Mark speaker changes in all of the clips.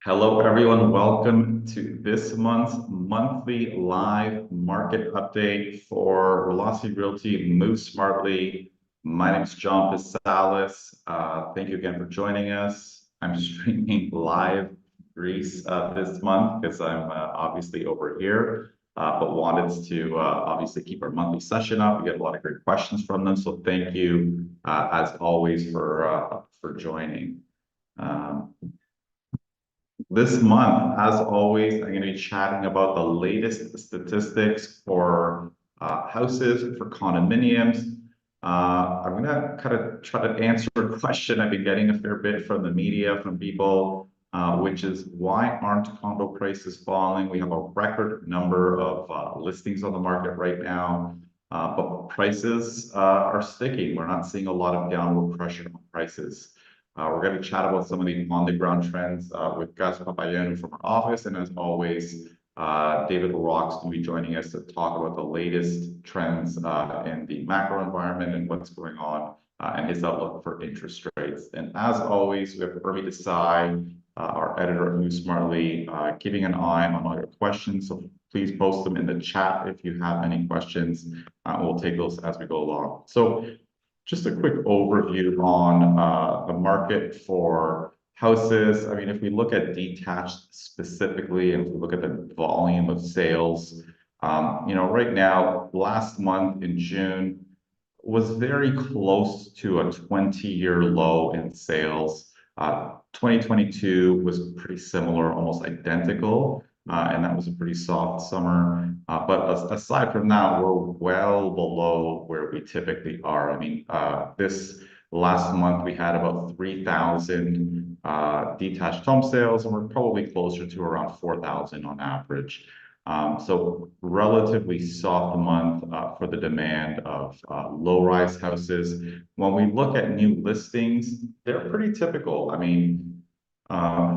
Speaker 1: Hello, everyone. Welcome to this month's monthly live market update for Velocity Realty Move Smartly. My name is John Pasalis. Thank you again for joining us. I'm streaming live Greece this month because I'm obviously over here, but wanted to obviously keep our monthly session up. We get a lot of great questions from them, so thank you as always for joining. This month, as always, I'm going to be chatting about the latest statistics for houses, for condominiums. I'm going to kind of try to answer a question I've been getting a fair bit from the media, from people, which is why aren't condo prices falling? We have a record number of listings on the market right now, but prices are sticking. We're not seeing a lot of downward pressure on prices. We're going to chat about some of the on-the-ground trends with Gus Papayonou from our office. And as always, David Larock's going to be joining us to talk about the latest trends in the macro environment and what's going on and his outlook for interest rates. And as always, we have Urmi Desai, our editor at Move Smartly, keeping an eye on all your questions. So please post them in the chat if you have any questions. We'll take those as we go along. So just a quick overview on the market for houses. I mean, if we look at detached specifically, and if we look at the volume of sales, right now, last month in June was very close to a 20-year low in sales. 2022 was pretty similar, almost identical. And that was a pretty soft summer. But aside from that, we're well below where we typically are. I mean, this last month we had about 3,000 detached home sales, and we're probably closer to around 4,000 on average. So relatively soft month for the demand of low-rise houses. When we look at new listings, they're pretty typical. I mean,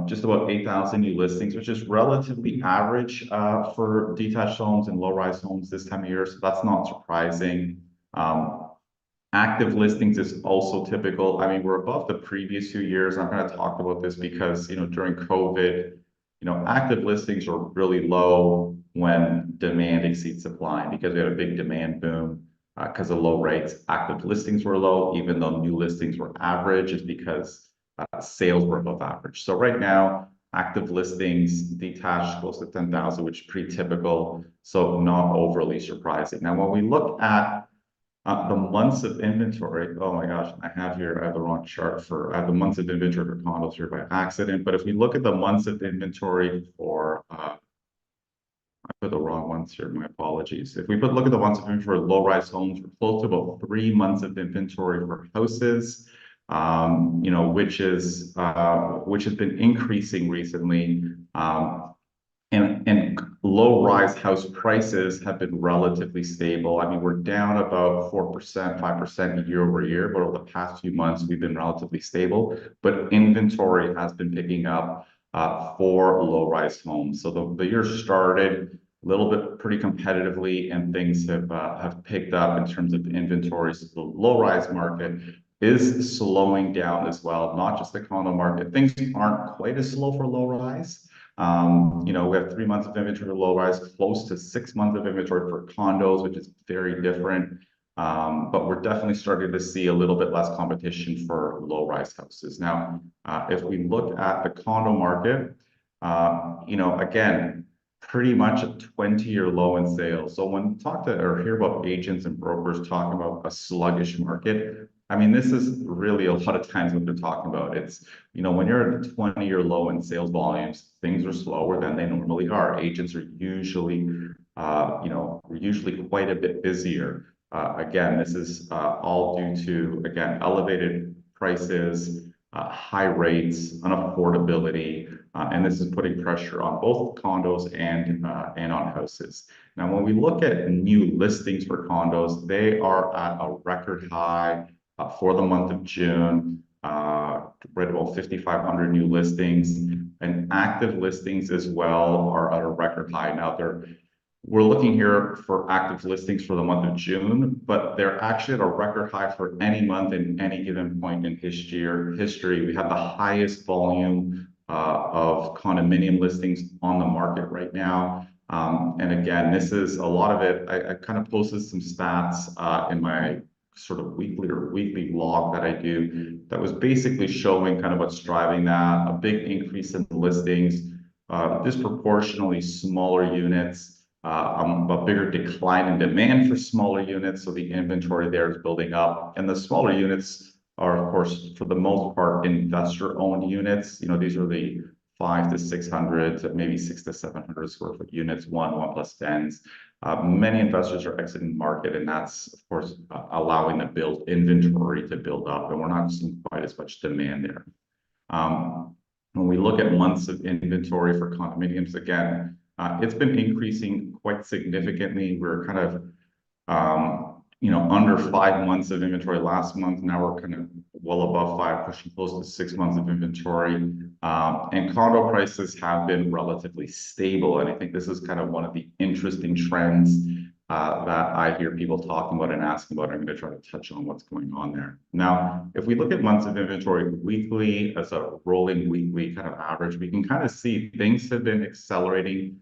Speaker 1: just about 8,000 new listings, which is relatively average for detached homes and low-rise homes this time of year. So that's not surprising. Active listings is also typical. I mean, we're above the previous few years. I'm going to talk about this because, during COVID, active listings were really low when demand exceeds supply because we had a big demand boom because of low rates. Active listings were low, even though new listings were average, is because sales were above average. So right now, active listings detached close to 10,000, which is pretty typical. So not overly surprising. Now, when we look at the months of inventory, oh my gosh, I have the wrong chart I have the months of inventory for condos here by accident. But if we look at the months of inventory for, I put the wrong ones here, my apologies. If we look at the months of inventory for low-rise homes, we're close to about 3 months of inventory for houses. Which has been increasing recently. And low-rise house prices have been relatively stable. I mean, we're down about 4%, 5% year over year, but over the past few months, we've been relatively stable. But inventory has been picking up for low-rise homes. So the year started a little bit pretty competitively, and things have picked up in terms of inventories. So the low-rise market is slowing down as well, not just the condo market. Things aren't quite as slow for low rise. We have 3 months of inventory for low rise, close to 6 months of inventory for condos, which is very different. But we're definitely starting to see a little bit less competition for low rise houses. Now, if we look at the condo market, again, pretty much a 20-year low in sales. So when we talk to or hear about agents and brokers talking about a sluggish market, I mean, this is really a lot of times what they're talking about. It's, when you're at a 20-year low in sales volumes, things are slower than they normally are. Agents are usually, quite a bit busier. Again, this is all due to, again, elevated prices, high rates, unaffordability, and this is putting pressure on both condos and on houses. Now, when we look at new listings for condos, they are at a record high for the month of June, right about 5,500 new listings, and active listings as well are at a record high. Now, we're looking here for active listings for the month of June, but they're actually at a record high for any month in any given point in history. We have the highest volume of condominium listings on the market right now. And again, this is a lot of it. I kind of posted some stats in my sort of weekly vlog that I do that was basically showing kind of what's driving that, a big increase in listings, disproportionately smaller units, a bigger decline in demand for smaller units. So the inventory there is building up, and the smaller units are, of course, for the most part, investor-owned units. You know, these are the 500 to 600 to maybe 600 to 700 square foot units, one plus 10s. Many investors are exiting the market, and that's, of course, allowing the build inventory to build up, and we're not seeing quite as much demand there. When we look at months of inventory for condominiums, again, it's been increasing quite significantly. We're kind of, under 5 months of inventory last month. Now we're kind of well above 5, pushing close to 6 months of inventory. And condo prices have been relatively stable. And I think this is kind of one of the interesting trends that I hear people talking about and asking about. I'm going to try to touch on what's going on there. Now, if we look at months of inventory weekly as a rolling weekly kind of average, we can kind of see things have been accelerating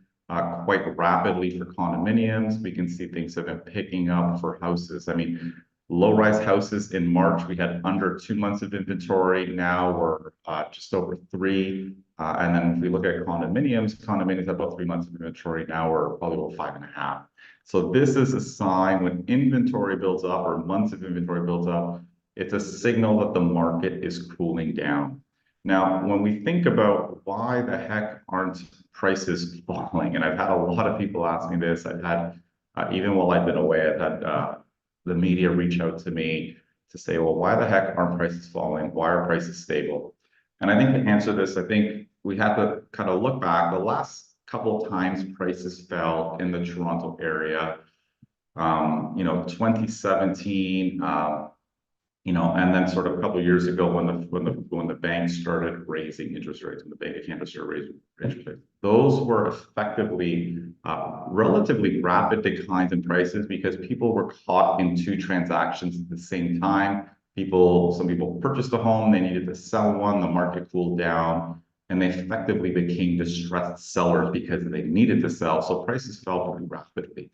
Speaker 1: quite rapidly for condominiums. We can see things have been picking up for houses. I mean, low-rise houses in March, we had under 2 months of inventory. Now we're just over 3. And then if we look at condominiums have about 3 months of inventory. Now we're probably about 5.5. So this is a sign when inventory builds up or months of inventory builds up, it's a signal that the market is cooling down. Now, when we think about why the heck aren't prices falling, and I've had a lot of people ask me this. I've had, even while I've been away, I've had the media reach out to me to say, well, why the heck aren't prices falling? Why are prices stable? And I think to answer this, I think we have to kind of look back. The last couple of times prices fell in the Toronto area, 2017, and then sort of a couple of years ago when the banks started raising interest rates, when the Bank of Canada started raising interest rates, those were effectively relatively rapid declines in prices because people were caught in 2 transactions at the same time. Some people purchased a home, they needed to sell one, the market cooled down, and they effectively became distressed sellers because they needed to sell. So prices fell pretty rapidly.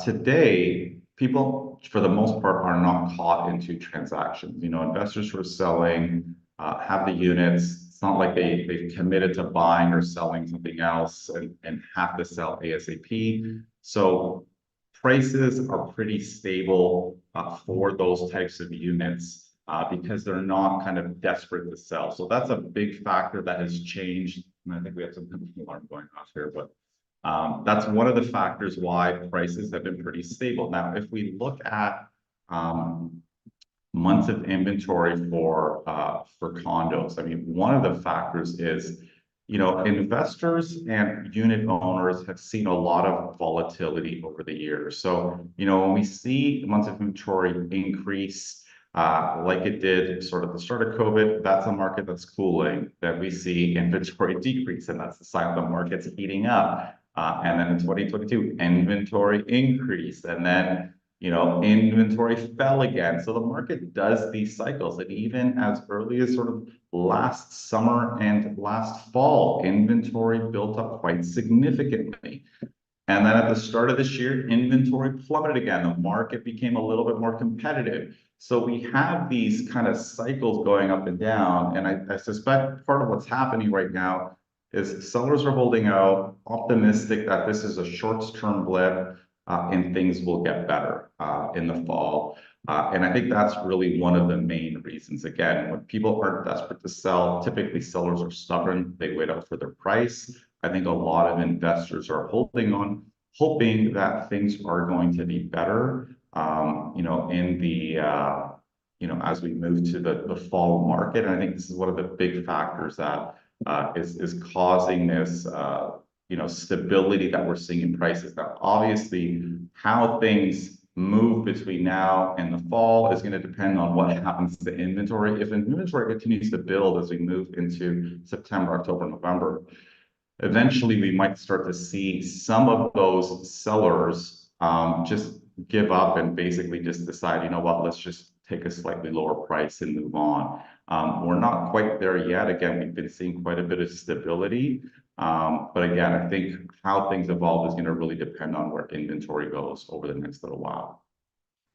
Speaker 1: Today, people, for the most part, are not caught in 2 transactions. Investors who are selling have the units. It's not like they've committed to buying or selling something else and have to sell ASAP. So prices are pretty stable for those types of units because they're not kind of desperate to sell. So that's a big factor that has changed. And I think we have some alarm going off here, but that's one of the factors why prices have been pretty stable. Now, if we look at months of inventory for condos, I mean, one of the factors is, investors and unit owners have seen a lot of volatility over the years. So, when we see months of inventory increase, like it did sort of the start of COVID, that's a market that's cooling. Then we see inventory decrease, and that's the sign the market's heating up. And then in 2022, inventory increased, and then, inventory fell again. So the market does these cycles, and even as early as sort of last summer and last fall, inventory built up quite significantly. And then at the start of this year, inventory plummeted again. The market became a little bit more competitive. So we have these kind of cycles going up and down, and I suspect part of what's happening right now is sellers are holding out, optimistic that this is a short-term blip and things will get better in the fall. And I think that's really one of the main reasons. Again, when people aren't desperate to sell, typically sellers are stubborn. They wait out for their price. I think a lot of investors are holding on, hoping that things are going to be better, in the, as we move to the fall market. And I think this is one of the big factors that is causing this, stability that we're seeing in prices. Now, obviously, how things move between now and the fall is going to depend on what happens to inventory. If inventory continues to build as we move into September, October, November, eventually we might start to see some of those sellers just give up and basically just decide, let's just take a slightly lower price and move on. We're not quite there yet. Again, we've been seeing quite a bit of stability. But again, I think how things evolve is going to really depend on where inventory goes over the next little while.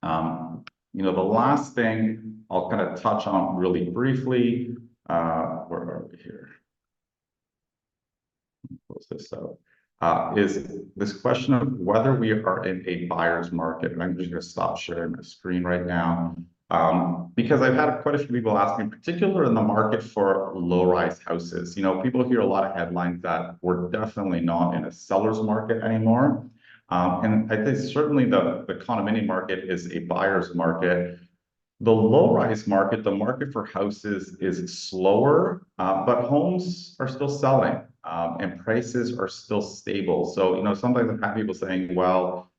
Speaker 1: The last thing I'll kind of touch on really briefly, where are we here? Close this out. Is this question of whether we are in a buyer's market. And I'm just going to stop sharing my screen right now. Because I've had quite a few people ask me, in particular in the market for low-rise houses. People hear a lot of headlines that we're definitely not in a seller's market anymore. And I think certainly the condominium market is a buyer's market. The low-rise market, the market for houses is slower, but homes are still selling, and prices are still stable. So, sometimes I've had people saying, well,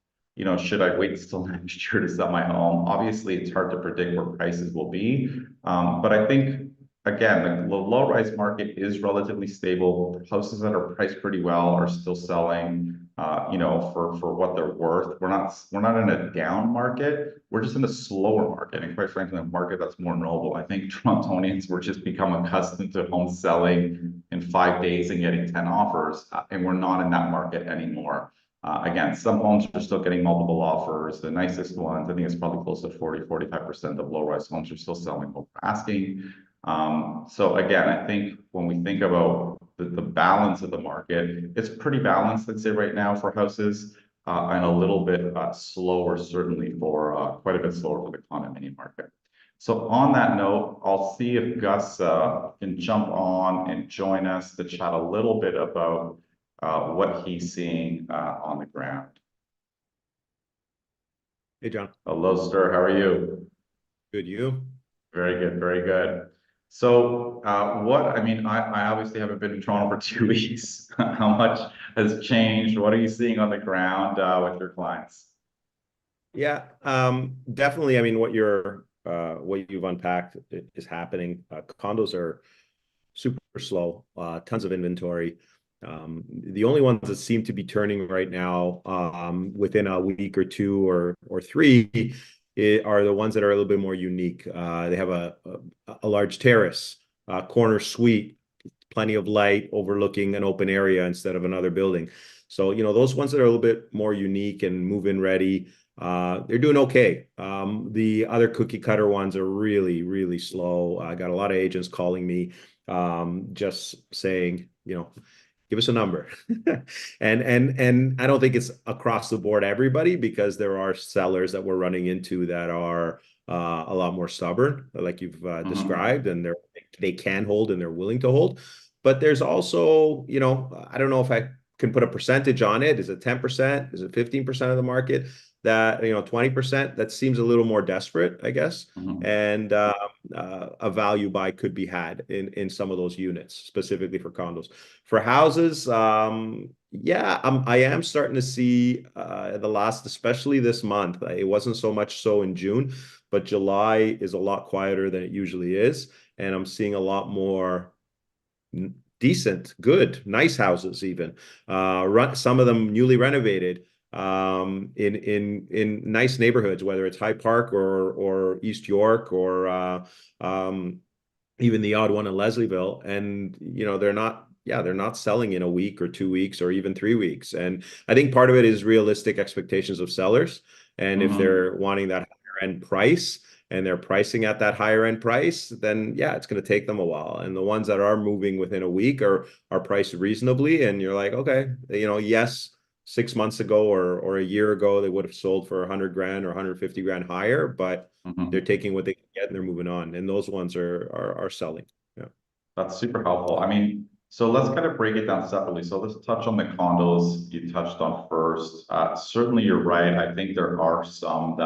Speaker 1: should I wait until next year to sell my home? Obviously, it's hard to predict where prices will be. But I think, again, the low-rise market is relatively stable. Houses that are priced pretty well are still selling, for what they're worth. We're not in a down market. We're just in a slower market, and quite frankly, a market that's more noble. I think Torontonians were just become accustomed to homes selling in 5 days and getting 10 offers, and we're not in that market anymore. Again, some homes are still getting multiple offers. The nicest ones, I think it's probably close to 40–45% of low-rise homes are still selling over asking. So again, I think when we think about the balance of the market, it's pretty balanced, I'd say, right now for houses, and a little bit slower, certainly for quite a bit slower for the condominium market. So on that note, I'll see if Gus can jump on and join us to chat a little bit about what he's seeing on the ground.
Speaker 2: Hey, John.
Speaker 1: Hello, sir. How are you?
Speaker 2: Good, you?
Speaker 1: Very good, very good. So I obviously haven't been in Toronto for 2 weeks. How much has changed? What are you seeing on the ground with your clients?
Speaker 2: Yeah, definitely. I mean, what you've unpacked is happening. Condos are super slow, tons of inventory. The only ones that seem to be turning right now, within a week or two or three, are the ones that are a little bit more unique. They have a large terrace, corner suite, plenty of light overlooking an open area instead of another building. So, those ones that are a little bit more unique and move-in ready, they're doing okay. The other cookie cutter ones are really, really slow. I got a lot of agents calling me, just saying, give us a number. and I don't think it's across the board everybody, because there are sellers that we're running into that are a lot more stubborn, like you've described, and they can hold and they're willing to hold. But there's also, I don't know if I can put a percentage on it. Is it 10%? Is it 15% of the market? That 20%, that seems a little more desperate, I guess. And a value buy could be had in some of those units, specifically for condos. For houses, yeah, I am starting to see especially this month. It wasn't so much so in June, but July is a lot quieter than it usually is, and I'm seeing a lot more decent, good, nice houses even. Some of them newly renovated, in nice neighborhoods, whether it's High Park or East York or even the odd one in Leslieville, and they're not selling in a week or 2 weeks or even 3 weeks. And I think part of it is realistic expectations of sellers, and if they're wanting that higher end price and they're pricing at that higher end price, then yeah, it's going to take them a while. And the ones that are moving within a week are priced reasonably, and you're like, okay, yes, 6 months ago or a year ago, they would have sold for 100 grand or 150 grand higher, but they're taking what they can get and they're moving on. And those ones are selling. Yeah.
Speaker 1: That's super helpful. I mean, so let's kind of break it down separately. So let's touch on the condos you touched on first. Certainly you're right. I think there are some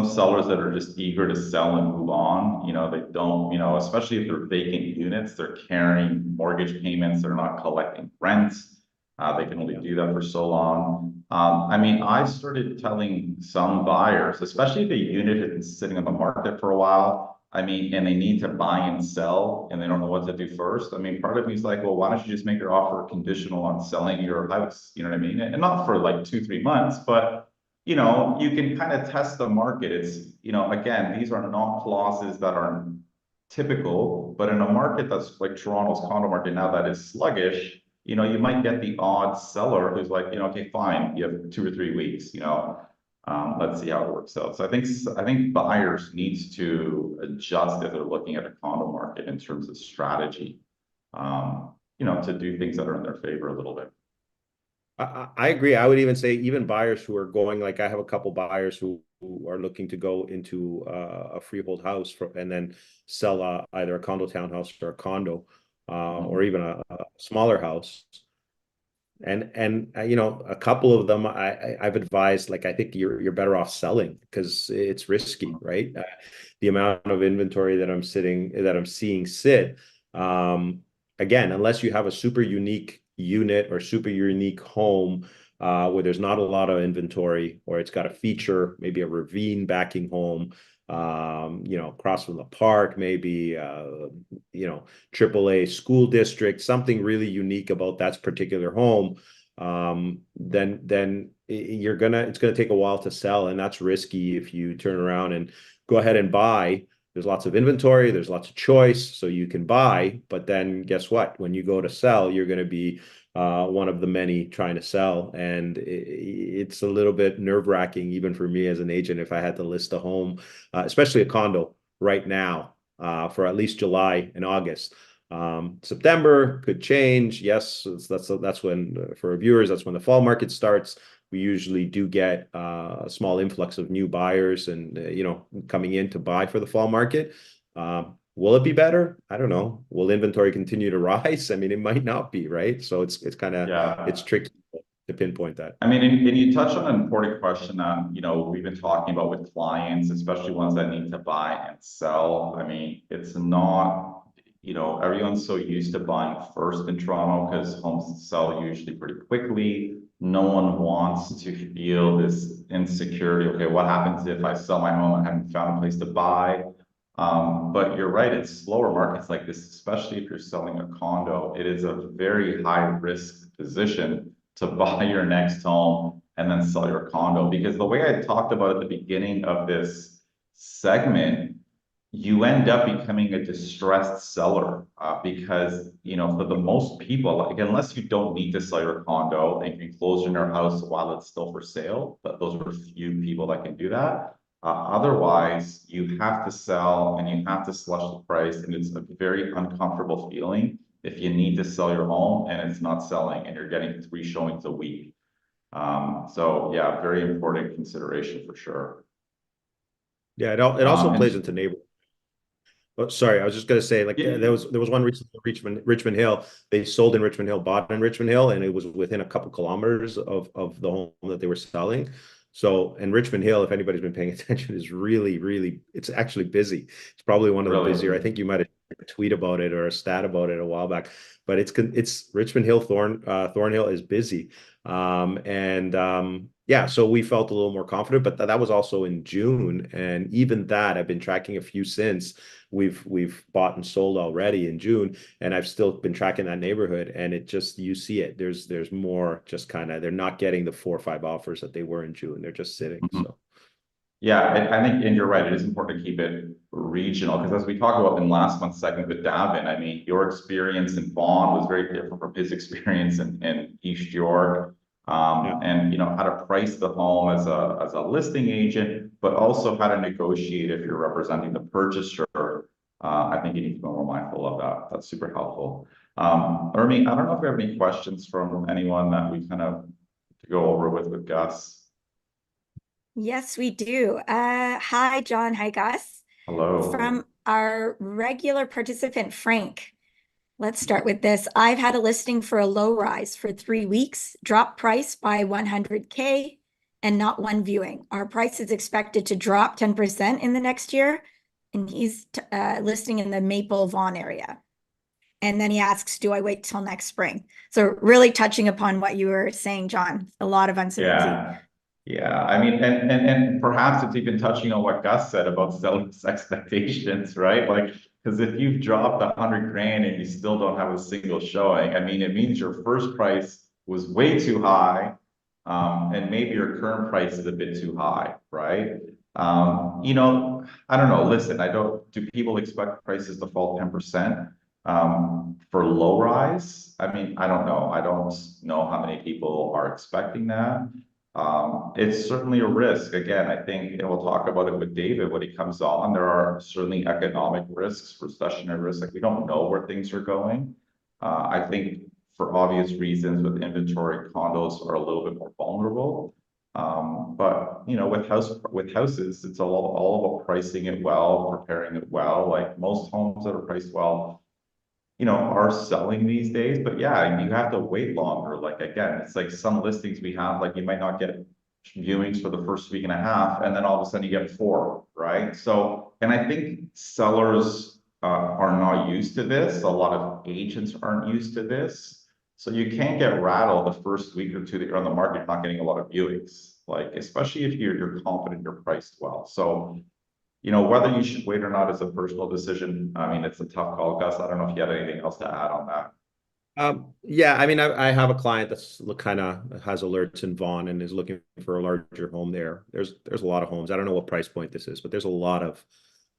Speaker 1: sellers that are just eager to sell and move on. They don't, especially if they're vacant units, they're carrying mortgage payments, they're not collecting rents. They can only do that for so long. I started telling some buyers, especially if a unit has been sitting on the market for a while, and they need to buy and sell, and they don't know what to do first. Part of me is like, well, why don't you just make your offer conditional on selling your house? You know what I mean? And not for like 2–3 months, but you can kind of test the market. It's, again, these are not clauses that are typical, but in a market that's like Toronto's condo market now that is sluggish, you might get the odd seller who's like, okay, fine, you have 2 or 3 weeks, let's see how it works out. So I think buyers needs to adjust if they're looking at a condo market in terms of strategy, to do things that are in their favor a little bit.
Speaker 2: I agree. I would even say even buyers who are going, like I have a couple buyers who are looking to go into a freehold house and then sell either a condo townhouse or a condo, or
Speaker 1: Mhm.
Speaker 2: even a smaller house. And a couple of them I've advised, like, I think you're better off selling because it's risky, right? The amount of inventory that I'm seeing sit, um, again, unless you have a super unique unit or super unique home, where there's not a lot of inventory, or it's got a feature, maybe a ravine backing home, across from the park, maybe, AAA school district, something really unique about that particular home, then it's gonna take a while to sell, and that's risky if you turn around and go ahead and buy. There's lots of inventory, there's lots of choice, so you can buy, but then guess what? When you go to sell, you're going to be one of the many trying to sell, and it's a little bit nerve-wracking, even for me as an agent, if I had to list a home, especially a condo right now, for at least July and August. September could change. Yes, that's when, for our viewers, that's when the fall market starts. We usually do get a small influx of new buyers and coming in to buy for the fall market. Will it be better? I don't know. Will inventory continue to rise? I mean, it might not be, right? So it's kind of, it's
Speaker 1: Yeah.
Speaker 2: tricky to pinpoint that.
Speaker 1: I mean, and you touched on an important question that, we've been talking about with clients, especially ones that need to buy and sell. I mean, it's not, everyone's so used to buying first in Toronto because homes sell usually pretty quickly. No one wants to feel this insecurity. Okay, what happens if I sell my home and haven't found a place to buy? But you're right, it's slower markets like this, especially if you're selling a condo. It is a very high risk position to buy your next home and then sell your condo. Because the way I talked about at the beginning of this segment, you end up becoming a distressed seller, because, for the most people, like, unless you don't need to sell your condo and you can close in your house while it's still for sale, but those are few people that can do that. Otherwise, you have to sell and you have to slush the price, and it's a very uncomfortable feeling if you need to sell your home and it's not selling and you're getting 3 showings a week. So yeah, very important consideration for sure.
Speaker 2: Yeah, it also plays
Speaker 1: And
Speaker 2: into neighborhood. Oh, sorry, I was just going to say, like,
Speaker 1: yeah,
Speaker 2: there was one recently in Richmond Hill. They sold in Richmond Hill, bought in Richmond Hill, and it was within a couple kilometers of the home that they were selling. So, in Richmond Hill, if anybody's been paying attention, is really, really, it's actually busy. It's probably one of the busier. I
Speaker 1: really,
Speaker 2: think you might have a tweet about it or a stat about it a while back, but it's Richmond Hill, Thornhill is busy. And yeah, so we felt a little more confident, but that was also in June, and even that I've been tracking a few since. We've bought and sold already in June, and I've still been tracking that neighborhood, and it just, you see it. There's more, just kind of, they're not getting the 4 or 5 offers that they were in June. They're just sitting.
Speaker 1: mhm.
Speaker 2: So
Speaker 1: Yeah, I think, and you're right, it is important to keep it regional, because as we talked about in last month's segment with Davin, I mean, your experience in Vaughan was very different from his experience in East York.
Speaker 2: yeah.
Speaker 1: And how to price the home as a listing agent, but also how to negotiate if you're representing the purchaser. I think you need to be more mindful of that. That's super helpful. Urmi, I don't know if we have any questions from anyone that we kind of to go over with Gus.
Speaker 3: Yes, we do. Hi, John. Hi, Gus.
Speaker 1: Hello.
Speaker 3: From our regular participant, Frank. Let's start with this. I've had a listing for a low rise for 3 weeks, drop price by 100K, and not one viewing. Our price is expected to drop 10% in the next year, and he's listing in the Maple Vaughan area. And then he asks, do I wait till next spring? So really touching upon what you were saying, John, a lot of uncertainty.
Speaker 1: Yeah. Yeah, I mean, and perhaps it's even touching on what Gus said about seller's expectations, right? Like, because if you've dropped 100 grand and you still don't have a single showing, I mean, it means your first price was way too high, and maybe your current price is a bit too high, right? You know, I don't know. Listen, do people expect prices to fall 10%? For low rise? I mean, I don't know. I don't know how many people are expecting that. It's certainly a risk. Again, I think, and we'll talk about it with David when he comes on, there are certainly economic risks, recessionary risks. Like we don't know where things are going. I think for obvious reasons with inventory, condos are a little bit more vulnerable. But you know, with houses, it's all about pricing it well, preparing it well. Like most homes that are priced well, you know, are selling these days. But yeah, you have to wait longer. Like again, it's like some listings we have, like you might not get viewings for the first week and a half, and then all of a sudden you get four, right? So, and I think sellers are not used to this. A lot of agents aren't used to this. So you can't get rattled the first week or two that you're on the market, not getting a lot of viewings. Like, especially if you're confident you're priced well. So you know, whether you should wait or not is a personal decision. I mean, it's a tough call, Gus. I don't know if you had anything else to add on that.
Speaker 2: Yeah, I mean, I have a client that's kind of has alerts in Vaughan and is looking for a larger home there. There's a lot of homes. I don't know what price point this is, but there's a lot of,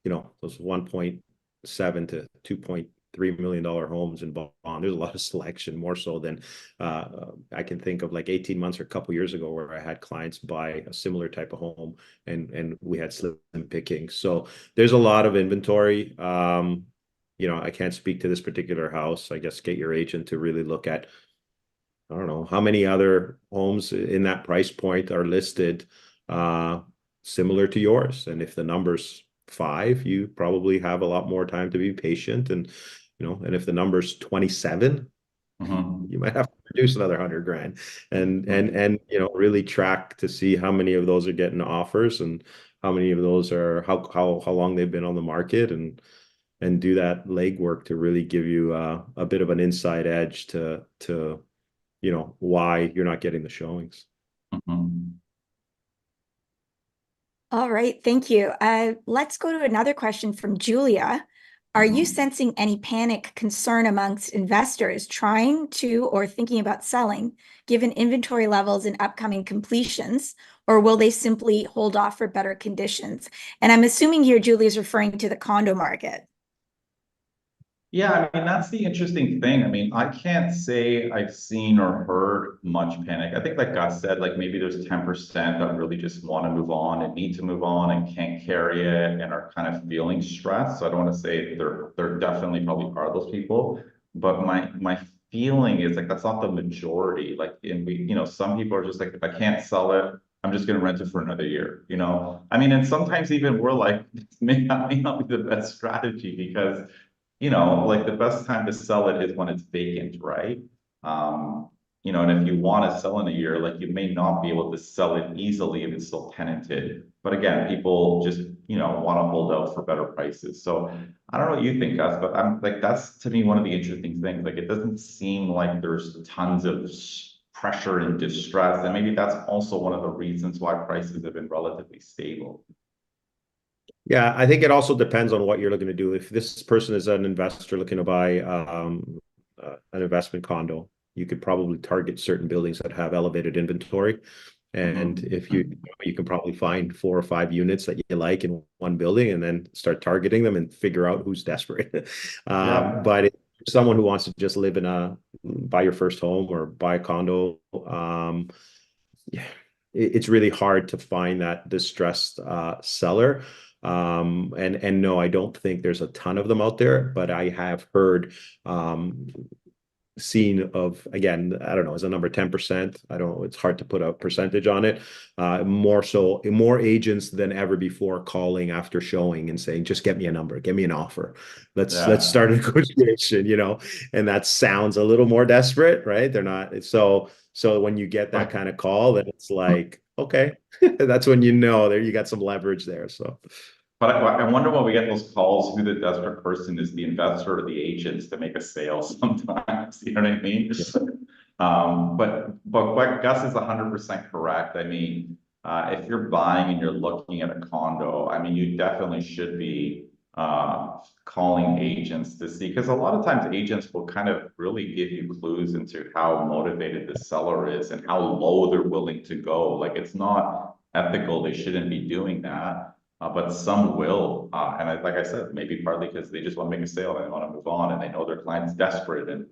Speaker 2: you know, those 1.7 to $2.3 million homes in Vaughan. There's a lot of selection, more so than I can think of, like 18 months or a couple years ago, where I had clients buy a similar type of home, and we had slim picking. So there's a lot of inventory. You know, I can't speak to this particular house. I guess get your agent to really look at, I don't know, how many other homes in that price point are listed similar to yours. And if the number's 5, you probably have a lot more time to be patient. And, you know, and if the number's 27, you might have to reduce another 100 grand and, you know, really track to see how many of those are getting offers and how many of those are, how long they've been on the market, and do that legwork to really give you a bit of an inside edge to you know why you're not getting the showings.
Speaker 3: All right, thank you. Let's go to another question from Julia. Are you sensing any panic concern amongst investors trying to or thinking about selling, given inventory levels and upcoming completions, or will they simply hold off for better conditions? And I'm assuming here Julia is referring to the condo market.
Speaker 1: Yeah, I mean, that's the interesting thing. I mean, I can't say I've seen or heard much panic. I think like Gus said, like maybe there's 10% that really just want to move on and need to move on and can't carry it and are kind of feeling stressed. So I don't want to say they're definitely probably are those people, but my feeling is like that's not the majority. Like you know, some people are just like, if I can't sell it, I'm just going to rent it for another year, you know? I mean, and sometimes even we're like, may not be the best strategy because you know, like the best time to sell it is when it's vacant, right? You know, and if you want to sell in a year, like you may not be able to sell it easily if it's still tenanted. But again, people just, you know, want to hold out for better prices. So I don't know what you think, Gus, but I'm like, that's to me one of the interesting things. Like it doesn't seem like there's tons of pressure and distress. And maybe that's also one of the reasons why prices have been relatively stable.
Speaker 2: Yeah, I think it also depends on what you're looking to do. If this person is an investor looking to buy an investment condo, you could probably target certain buildings that have elevated inventory. And if you can probably find 4 or 5 units that you like in one building and then start targeting them and figure out who's desperate. But if someone who wants to just live buy your first home or buy a condo, yeah, it's really hard to find that distressed seller. And no, I don't think there's a ton of them out there, but I have heard seen of, again, I don't know, is a number 10%? I don't know, it's hard to put a percentage on it. More agents than ever before calling after showing and saying, just get me a number, get me an offer. Let's start a negotiation, you know, and that sounds a little more desperate, right? They're not so when you get that kind of call, then it's like, okay, that's when you know there you got some leverage there. So
Speaker 1: but I wonder when we get those calls, who the desperate person is, the investor or the agents to make a sale sometimes, you know what I mean? But what Gus is 100% correct. I mean, if you're buying and you're looking at a condo, I mean, you definitely should be calling agents to see, because a lot of times agents will kind of really give you clues into how motivated the seller is and how low they're willing to go. Like it's not ethical. They shouldn't be doing that. But some will. Like I said, maybe partly because they just want to make a sale and they want to move on and they know their client's desperate. And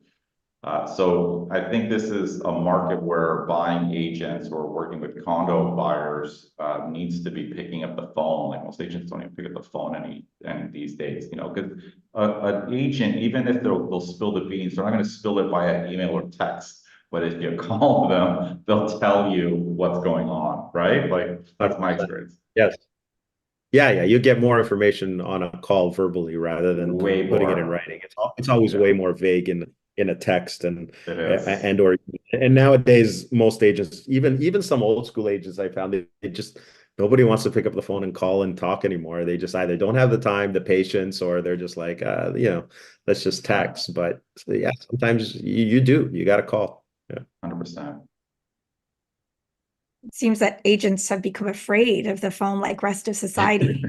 Speaker 1: so I think this is a market where buying agents or working with condo buyers needs to be picking up the phone. Like most agents don't even pick up the phone any these days, you know, because an agent, even if they'll spill the beans, they're not going to spill it via email or text. But if you call them, they'll tell you what's going on, right? Like that's my experience.
Speaker 2: Yes. Yeah, you get more information on a call verbally rather than
Speaker 1: Way
Speaker 2: putting it in
Speaker 1: more.
Speaker 2: writing. It's always way more vague in a text
Speaker 1: It is.
Speaker 2: and nowadays most agents, even some old school agents I found, they just nobody wants to pick up the phone and call and talk anymore. They just either don't have the time, the patience, or they're just like you know, let's just text. But yeah, sometimes you got to call. Yeah.
Speaker 1: 100%.
Speaker 3: It seems that agents have become afraid of the phone like rest of society.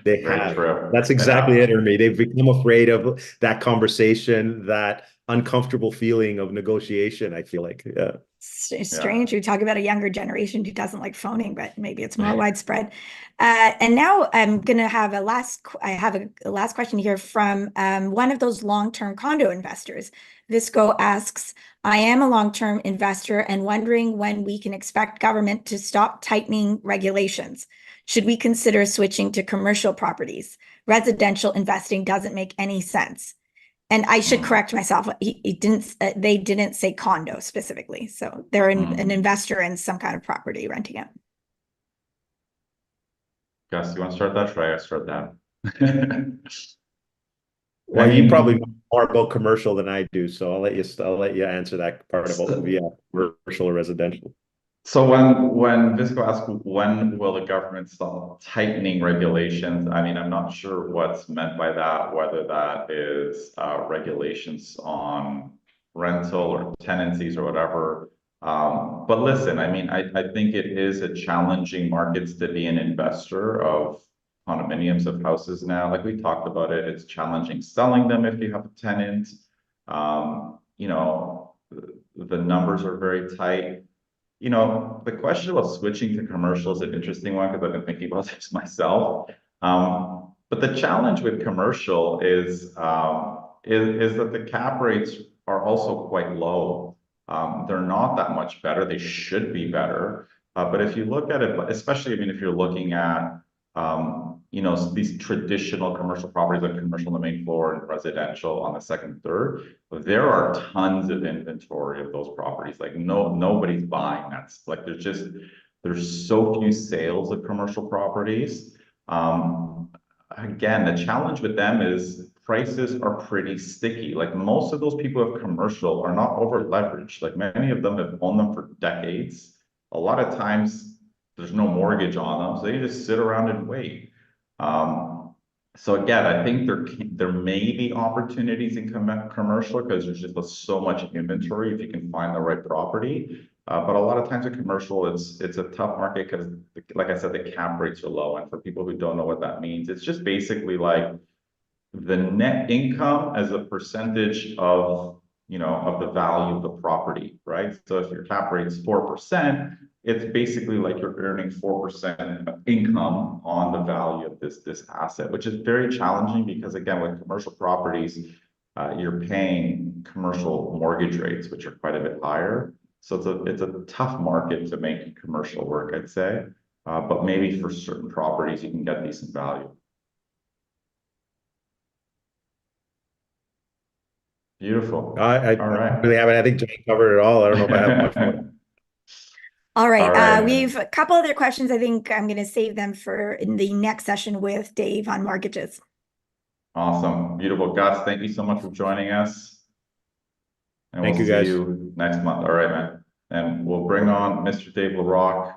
Speaker 2: They
Speaker 1: Very
Speaker 2: have.
Speaker 1: true.
Speaker 2: That's exactly it, Urmi. They've become afraid of that conversation, that uncomfortable feeling of negotiation, I feel like. Yeah.
Speaker 3: Strange. We talk about a younger generation who doesn't like phoning, but maybe it's more widespread. And now I'm going to have I have a last question here from one of those long-term condo investors. Visco asks, I am a long-term investor and wondering when we can expect government to stop tightening regulations. Should we consider switching to commercial properties? Residential investing doesn't make any sense. And I should correct myself. They didn't say condo specifically. So they're an investor in some kind of property renting it.
Speaker 1: Gus, you want to start that? Should I start that?
Speaker 2: Well, you probably know more about commercial than I do, so I'll let you answer that part about commercial or residential.
Speaker 1: So when Visco asked when will the government stop tightening regulations, I mean, I'm not sure what's meant by that, whether that is regulations on rental or tenancies or whatever. But listen, I mean, I think it is a challenging market to be an investor of condominiums of houses now. Like we talked about it, it's challenging selling them if you have a tenant. You know, the numbers are very tight. You know, the question about switching to commercial is an interesting one because I've been thinking about this myself. But the challenge with commercial is that the cap rates are also quite low. They're not that much better. They should be better. But if you look at it, especially, I mean, if you're looking at, you know, these traditional commercial properties, like commercial on the main floor and residential on the second, third, there are tons of inventory of those properties. Like nobody's buying. That's like, there's so few sales of commercial properties. Again, the challenge with them is prices are pretty sticky. Like most of those people who have commercial are not over leveraged. Like many of them have owned them for decades. A lot of times there's no mortgage on them, so they just sit around and wait. So again, I think there may be opportunities in commercial because there's just so much inventory if you can find the right property. But a lot of times in commercial, it's a tough market because, like I said, the cap rates are low. And for people who don't know what that means, it's just basically like the net income as a percentage of, you know, of the value of the property, right? So if your cap rate's 4%, it's basically like you're earning 4% income on the value of this asset, which is very challenging because again, with commercial properties, you're paying commercial mortgage rates, which are quite a bit higher. So it's a tough market to make commercial work, I'd say. But maybe for certain properties, you can get decent value. Beautiful.
Speaker 2: I
Speaker 1: All right.
Speaker 2: really haven't. I think Jane covered it all. I don't know if I have much more.
Speaker 3: All right.
Speaker 1: All right.
Speaker 3: We've a couple other questions. I think I'm going to save them for in the next session with Dave on mortgages.
Speaker 1: Awesome. Beautiful. Gus, thank you so much for joining us. And
Speaker 2: Thank
Speaker 1: we'll
Speaker 2: you, guys.
Speaker 1: see you next month. All right, man. And we'll bring on Mr. Dave Larock,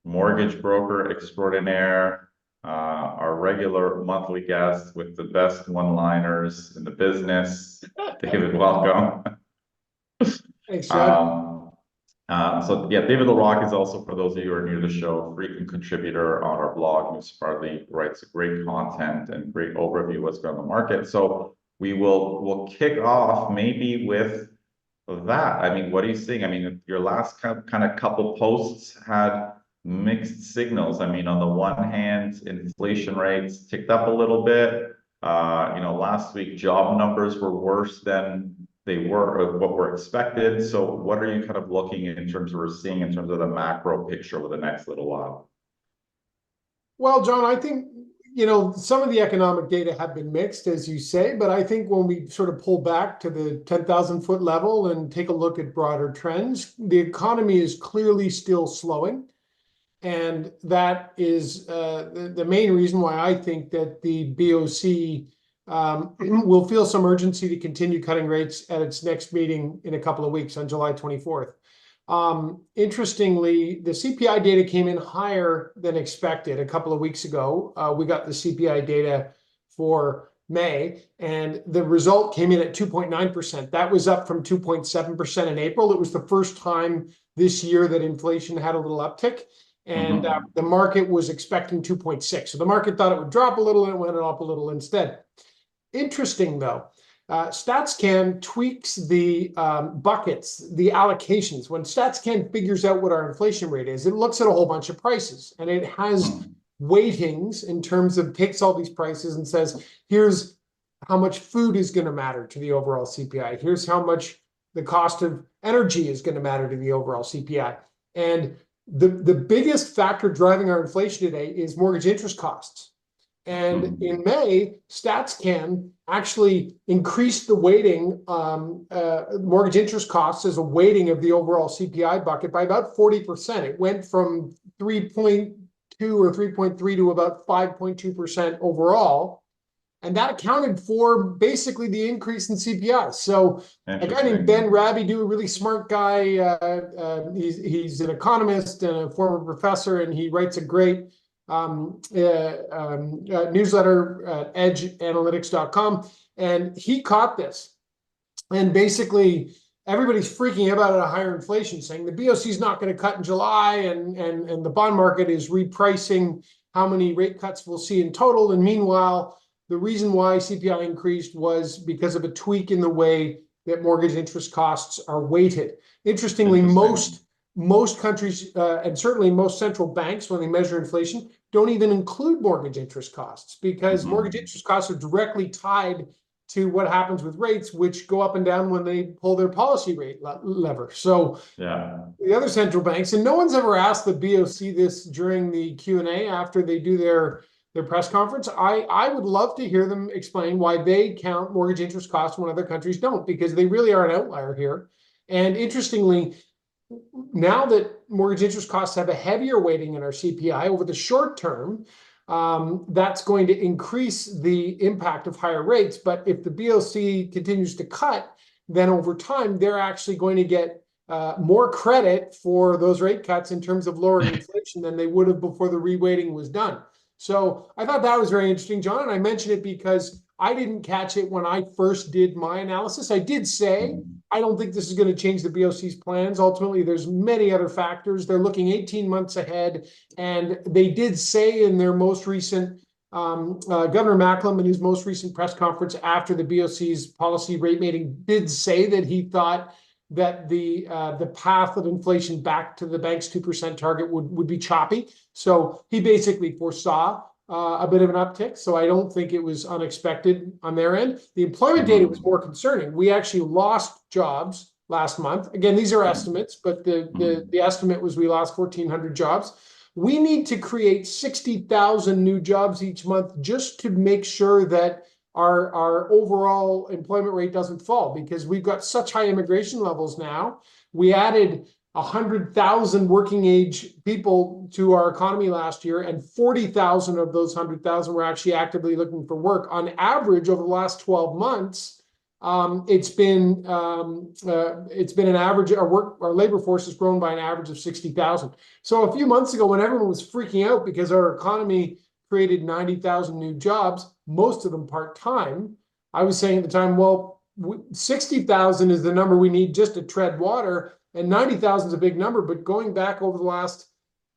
Speaker 1: mortgage broker extraordinaire, our regular monthly guest with the best one-liners in the business. David, welcome.
Speaker 4: Thanks, John.
Speaker 1: So yeah, David Larock is also, for those of you who are new to the show, a frequent contributor on our blog. Moose Farley writes great content and great overview of what's going on in the market. So we'll kick off maybe with that, I mean, what are you seeing? I mean, your last kind of couple posts had mixed signals. I mean, on the one hand, inflation rates ticked up a little bit. Last week job numbers were worse than they were what were expected. So what are you kind of looking in terms of we're seeing in terms of the macro picture over the next little while?
Speaker 4: Well, John, I think, some of the economic data have been mixed, as you say, but I think when we sort of pull back to the 10,000-foot level and take a look at broader trends, the economy is clearly still slowing. And that is the main reason why I think that the BOC will feel some urgency to continue cutting rates at its next meeting in a couple of weeks on July 24th. Interestingly, the CPI data came in higher than expected a couple of weeks ago. We got the CPI data for May, and the result came in at 2.9%. That was up from 2.7% in April. It was the first time this year that inflation had a little uptick, and the market was expecting 2.6. So the market thought it would drop a little, and it went up a little instead. Interesting, though. StatsCan tweaks the buckets, the allocations. When StatsCan figures out what our inflation rate is, it looks at a whole bunch of prices, and it has weightings in terms of takes all these prices and says, here's how much food is going to matter to the overall CPI. Here's how much the cost of energy is going to matter to the overall CPI. And the biggest factor driving our inflation today is mortgage interest costs. And in May, StatsCan actually increased the weighting, mortgage interest costs as a weighting of the overall CPI bucket by about 40%. It went from 3.2 or 3.3 to about 5.2% overall. And that accounted for basically the increase in CPI. So a guy named Ben Rabidoux, a really smart guy, he's an economist and a former professor, and he writes a great newsletter at edgeanalytics.com, and he caught this, and basically everybody's freaking out about a higher inflation, saying the BOC is not going to cut in July, and the bond market is repricing how many rate cuts we'll see in total. And meanwhile, the reason why CPI increased was because of a tweak in the way that mortgage interest costs are weighted. Interestingly, most countries, and certainly most central banks, when they measure inflation, don't even include mortgage interest costs, because mortgage interest costs are directly tied to what happens with rates, which go up and down when they pull their policy rate lever. So the other central banks, and no one's ever asked the BOC this during the Q&A after they do their press conference. I would love to hear them explain why they count mortgage interest costs when other countries don't, because they really are an outlier here. And interestingly, now that mortgage interest costs have a heavier weighting in our CPI over the short term, that's going to increase the impact of higher rates. But if the BOC continues to cut, then over time, they're actually going to get more credit for those rate cuts in terms of lowering inflation than they would have before the reweighting was done. So I thought that was very interesting, John. And I mentioned it because I didn't catch it when I first did my analysis. I did say, I don't think this is going to change the BOC's plans. Ultimately, there's many other factors. They're looking 18 months ahead. And they did say in their most recent, Governor Macklem in his most recent press conference after the BOC's policy rate meeting did say that he thought that the path of inflation back to the bank's 2% target would be choppy. So he basically foresaw a bit of an uptick. So I don't think it was unexpected on their end. The employment data was more concerning. We actually lost jobs last month. Again, these are estimates, but the estimate was we lost 1,400 jobs. We need to create 60,000 new jobs each month just to make sure that our overall employment rate doesn't fall, because we've got such high immigration levels now. We added 100,000 working age people to our economy last year, and 40,000 of those 100,000 were actually actively looking for work. On average, over the last 12 months, it's been an average. Our labor force has grown by an average of 60,000. So a few months ago, when everyone was freaking out because our economy created 90,000 new jobs, most of them part-time, I was saying at the time, well, 60,000 is the number we need just to tread water, and 90,000 is a big number. But going back over the last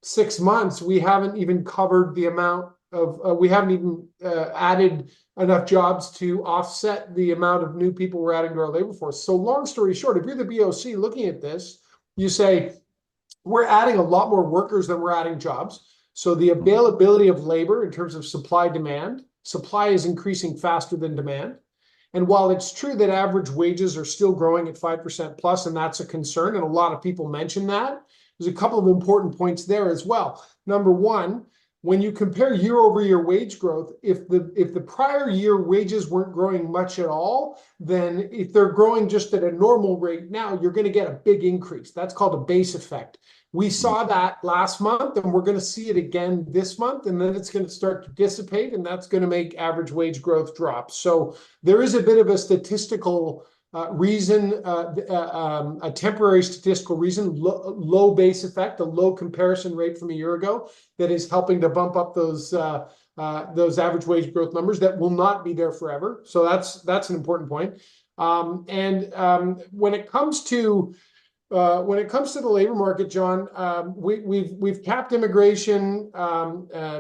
Speaker 4: 6 months, we haven't even covered the amount we haven't even added enough jobs to offset the amount of new people we're adding to our labor force. So long story short, if you're the BOC looking at this, you say, we're adding a lot more workers than we're adding jobs. So the availability of labor in terms of supply is increasing faster than demand. And while it's true that average wages are still growing at 5% plus, and that's a concern, and a lot of people mention that, there's a couple of important points there as well. Number one, when you compare year over year wage growth, if the prior year wages weren't growing much at all, then if they're growing just at a normal rate now, you're going to get a big increase. That's called a base effect. We saw that last month, and we're going to see it again this month, and then it's going to start to dissipate, and that's going to make average wage growth drop. So there is a bit of a statistical reason, a temporary statistical reason, low base effect, a low comparison rate from a year ago that is helping to bump up those average wage growth numbers that will not be there forever. So that's an important point. When it comes to the labor market, John, we've capped immigration.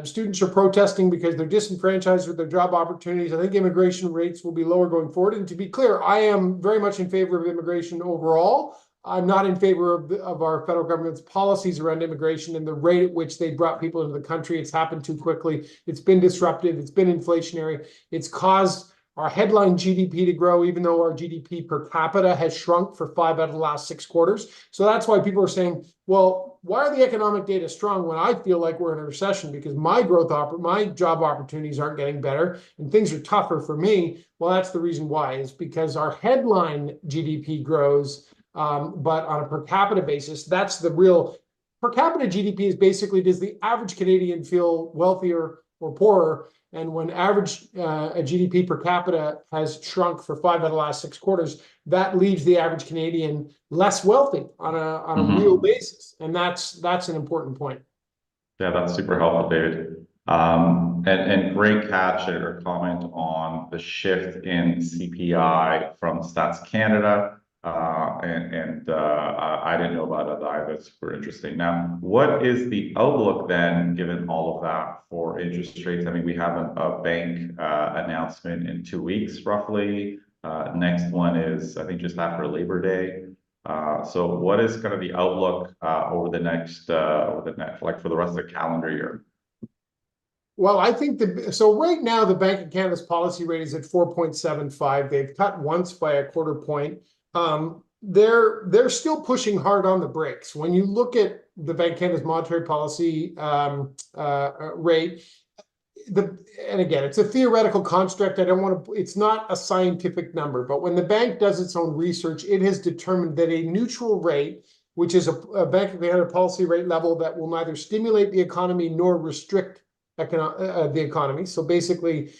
Speaker 4: Students are protesting because they're disenfranchised with their job opportunities. I think immigration rates will be lower going forward. And to be clear, I am very much in favor of immigration overall. I'm not in favor of our federal government's policies around immigration and the rate at which they brought people into the country. It's happened too quickly. It's been disruptive. It's been inflationary. It's caused our headline GDP to grow, even though our GDP per capita has shrunk for 5 out of the last 6 quarters. So that's why people are saying, well, why are the economic data strong when I feel like we're in a recession? Because my my job opportunities aren't getting better and things are tougher for me. Well, that's the reason why, is because our headline GDP grows, but on a per capita basis, that's the real per capita GDP is basically, does the average Canadian feel wealthier or poorer? And when average GDP per capita has shrunk for 5 out of the last 6 quarters, that leaves the average Canadian less wealthy on a real basis. And that's an important point.
Speaker 1: Yeah, that's super helpful, David. And great catch or comment on the shift in CPI from Stats Canada. I didn't know about that either. That's super interesting. Now, what is the outlook then, given all of that, for interest rates? I mean, we have a bank announcement in 2 weeks, roughly. Next one is, I think, just after Labor Day. So what is kind of the outlook over the next, like for the rest of the calendar year?
Speaker 4: Well, I think so right now, the Bank of Canada's policy rate is at 4.75. They've cut once by a quarter point. They're still pushing hard on the brakes. When you look at the Bank of Canada's monetary policy rate, and again, it's a theoretical construct. It's not a scientific number, but when the bank does its own research, it has determined that a neutral rate, which is a Bank of Canada policy rate level that will neither stimulate the economy nor restrict the economy. So basically,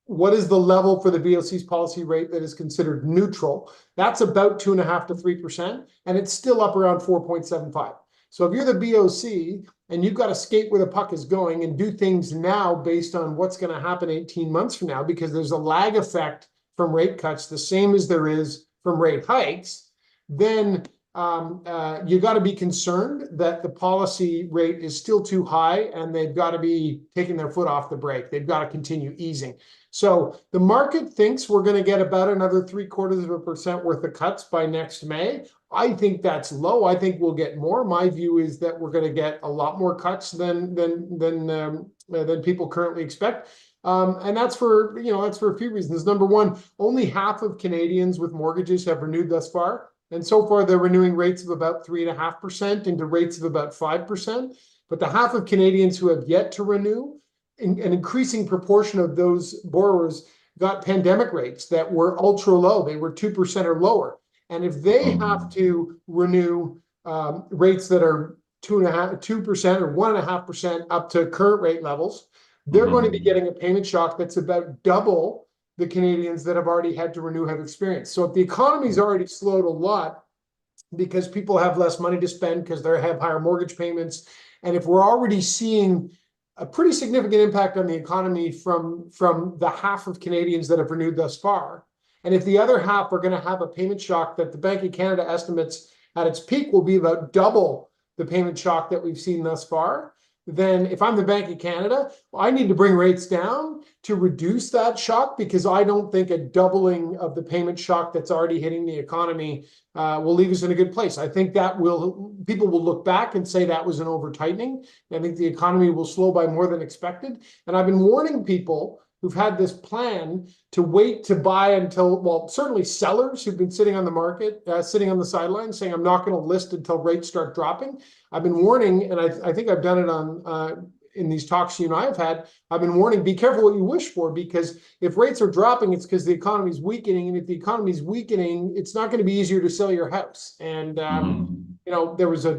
Speaker 4: what is the level for the BOC's policy rate that is considered neutral? That's about 2.5% to 3%, and it's still up around 4.75. So if you're the BOC and you've got to skate where the puck is going and do things now based on what's going to happen 18 months from now, because there's a lag effect from rate cuts, the same as there is from rate hikes, then you got to be concerned that the policy rate is still too high and they've got to be taking their foot off the brake. They've got to continue easing. So the market thinks we're going to get about another 0.75% worth of cuts by next May. I think that's low. I think we'll get more. My view is that we're going to get a lot more cuts than people currently expect. And that's for a few reasons. Number one, only half of Canadians with mortgages have renewed thus far. And so far, they're renewing rates of about 3.5% into rates of about 5%. But the half of Canadians who have yet to renew, an increasing proportion of those borrowers got pandemic rates that were ultra low. They were 2% or lower. And if they have to renew rates that are 2% or 1.5% up to current rate levels, they're going to be getting a payment shock that's about double the Canadians that have already had to renew have experienced. So if the economy's already slowed a lot because people have less money to spend because they have higher mortgage payments, and if we're already seeing a pretty significant impact on the economy from the half of Canadians that have renewed thus far, and if the other half are going to have a payment shock that the Bank of Canada estimates at its peak will be about double the payment shock that we've seen thus far, then if I'm the Bank of Canada, I need to bring rates down to reduce that shock, because I don't think a doubling of the payment shock that's already hitting the economy will leave us in a good place. I think that people will look back and say that was an over tightening. I think the economy will slow by more than expected. And I've been warning people who've had this plan to wait to buy until, well, certainly sellers who've been sitting on the market, sitting on the sidelines saying, I'm not going to list until rates start dropping. I've been warning, and I think I've done it on in these talks you and I have had, I've been warning, be careful what you wish for, because if rates are dropping, it's because the economy is weakening. And if the economy is weakening, it's not going to be easier to sell your house. And, you know, there was a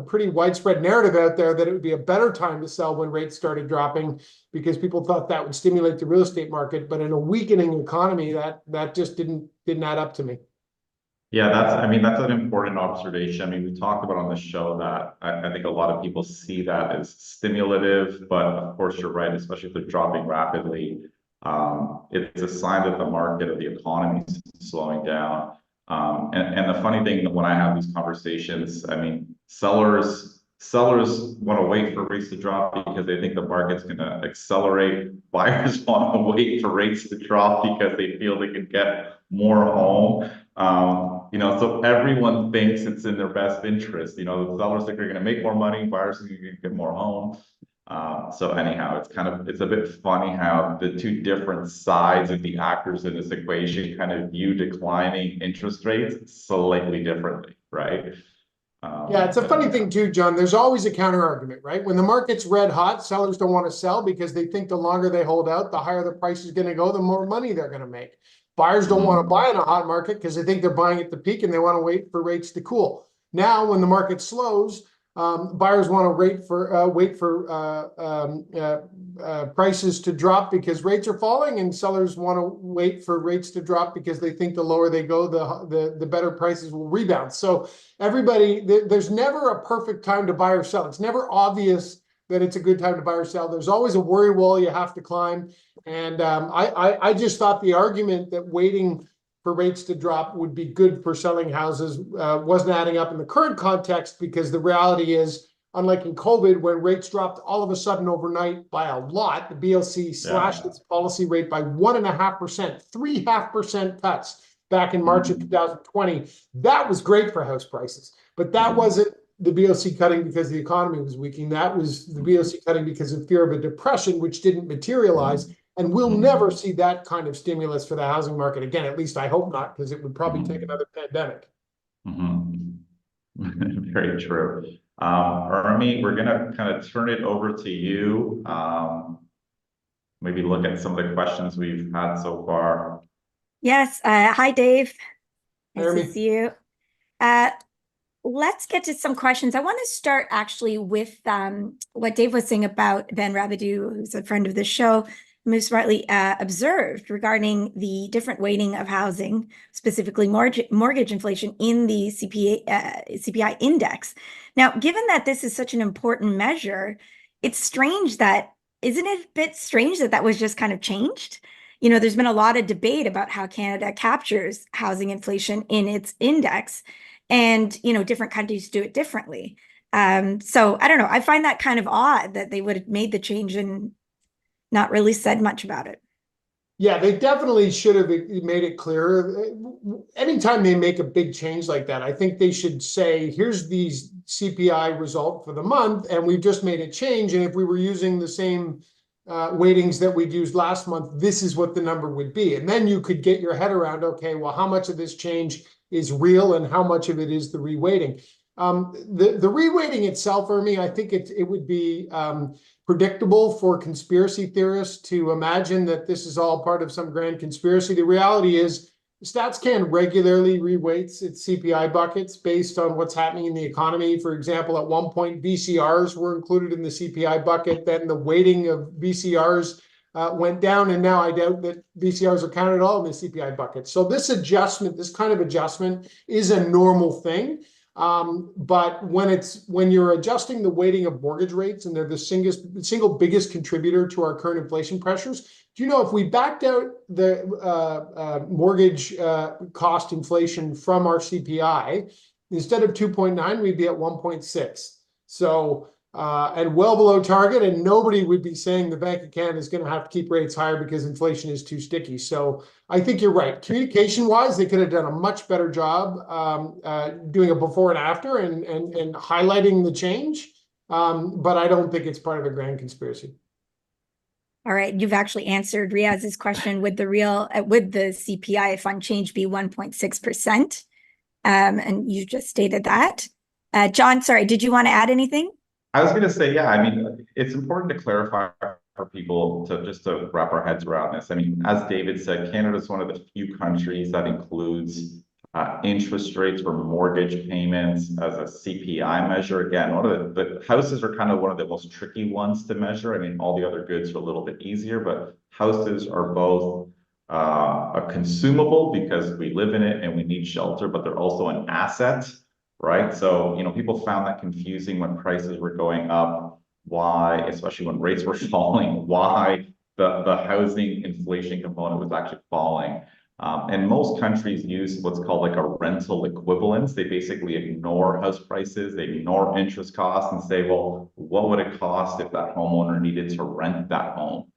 Speaker 4: pretty widespread narrative out there that it would be a better time to sell when rates started dropping, because people thought that would stimulate the real estate market. But in a weakening economy, that just didn't add up to me.
Speaker 1: Yeah, that's an important observation. I mean, we talked about on the show that I think a lot of people see that as stimulative, but of course you're right, especially if they're dropping rapidly. It's a sign that the market or the economy is slowing down. And the funny thing, when I have these conversations, I mean, sellers want to wait for rates to drop because they think the market's going to accelerate. Buyers want to wait for rates to drop because they feel they can get more home. You know, so everyone thinks it's in their best interest. You know, the sellers think they're going to make more money, buyers think they're going to get more home. So anyhow, it's a bit funny how the two different sides of the actors in this equation kind of view declining interest rates slightly differently, right?
Speaker 4: Yeah, it's a funny thing too, John. There's always a counter argument, right? When the market's red hot, sellers don't want to sell because they think the longer they hold out, the higher the price is going to go, the more money they're going to make. Buyers don't want to buy in a hot market because they think they're buying at the peak and they want to wait for rates to cool. Now, when the market slows, buyers want to wait for prices to drop because rates are falling, and sellers want to wait for rates to drop because they think the lower they go, the better prices will rebound. So there's never a perfect time to buy or sell. It's never obvious that it's a good time to buy or sell. There's always a worry wall you have to climb. And I just thought the argument that waiting for rates to drop would be good for selling houses wasn't adding up in the current context, because the reality is, unlike in COVID, when rates dropped all of a sudden overnight by a lot, the BLC slashed its policy rate by 1.5%, 3.5% cuts back in March of 2020. That was great for house prices, but that wasn't the BLC cutting because the economy was weakening. That was the BLC cutting because of fear of a depression, which didn't materialize. And we'll never see that kind of stimulus for the housing market again. At least I hope not, because it would probably take another pandemic.
Speaker 1: Very true. Urmi, we're going to kind of turn it over to you. Maybe look at some of the questions we've had so far.
Speaker 3: Yes. Hi, Dave. Nice
Speaker 4: Urmi.
Speaker 3: to see you. Let's get to some questions. I want to start actually with what Dave was saying about Ben Rabidoux, who's a friend of the show, most rightly observed regarding the different weighting of housing, specifically mortgage inflation in the CPI index. Now, given that this is such an important measure, it's strange that, isn't it a bit strange that that was just kind of changed? You know, there's been a lot of debate about how Canada captures housing inflation in its index, and, you know, different countries do it differently. So I don't know. I find that kind of odd that they would have made the change and not really said much about it.
Speaker 4: Yeah, they definitely should have made it clearer. Anytime they make a big change like that, I think they should say, here's the CPI result for the month, and we've just made a change. And if we were using the same weightings that we'd used last month, this is what the number would be. And then you could get your head around, okay, well, how much of this change is real and how much of it is the reweighting? The reweighting itself, for me, I think it would be predictable for conspiracy theorists to imagine that this is all part of some grand conspiracy. The reality is, StatsCan regularly reweights its CPI buckets based on what's happening in the economy. For example, at one point, VCRs were included in the CPI bucket. Then the weighting of VCRs went down, and now I doubt that VCRs are counted at all in the CPI bucket. So this kind of adjustment is a normal thing. But when you're adjusting the weighting of mortgage rates, and they're the single biggest contributor to our current inflation pressures, do you know if we backed out the mortgage cost inflation from our CPI, instead of 2.9, we'd be at 1.6. So and well below target, and nobody would be saying the Bank of Canada is going to have to keep rates higher because inflation is too sticky. So I think you're right. Communication-wise, they could have done a much better job doing a before and after and highlighting the change. But I don't think it's part of a grand conspiracy.
Speaker 3: All right, you've actually answered Riaz's question. Would the CPI fund change be 1.6%? And you just stated that. John, sorry, did you want to add anything?
Speaker 1: I was going to say, yeah, I mean, it's important to clarify for people to wrap our heads around this. I mean, as David said, Canada is one of the few countries that includes interest rates for mortgage payments as a CPI measure. Again, one of the houses are kind of one of the most tricky ones to measure. I mean, all the other goods are a little bit easier, but houses are both a consumable because we live in it and we need shelter, but they're also an asset. Right. So, people found that confusing when prices were going up, why, especially when rates were falling, why the housing inflation component was actually falling. And most countries use what's called like a rental equivalence. They basically ignore house prices, they ignore interest costs and say, well, what would it cost if that homeowner needed to rent that home?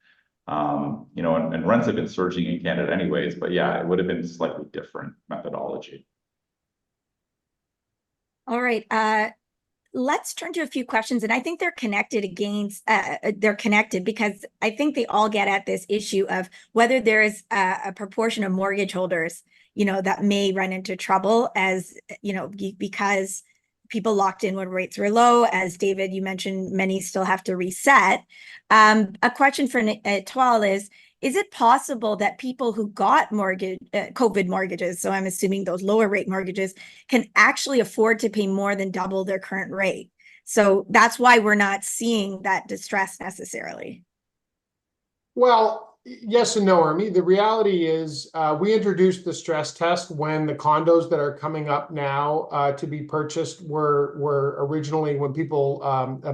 Speaker 1: And rents have been surging in Canada anyways, but yeah, it would have been slightly different methodology.
Speaker 3: All right, let's turn to a few questions, and I think they're connected they're connected because I think they all get at this issue of whether there is a proportion of mortgage holders, that may run into trouble as, because people locked in when rates were low. As David, you mentioned, many still have to reset. A question for Toile is it possible that people who got COVID mortgages, so I'm assuming those lower rate mortgages, can actually afford to pay more than double their current rate? So that's why we're not seeing that distress necessarily.
Speaker 4: Well, yes and no, Urmi. The reality is we introduced the stress test when the condos that are coming up now to be purchased were originally when people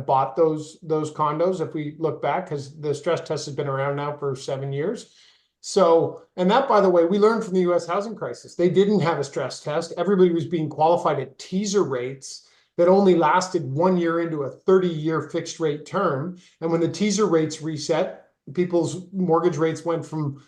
Speaker 4: bought those condos, if we look back, because the stress test has been around now for 7 years. So, and that, by the way, we learned from the US housing crisis. They didn't have a stress test. Everybody was being qualified at teaser rates that only lasted 1 year into a 30-year fixed rate term. And when the teaser rates reset, people's mortgage rates went from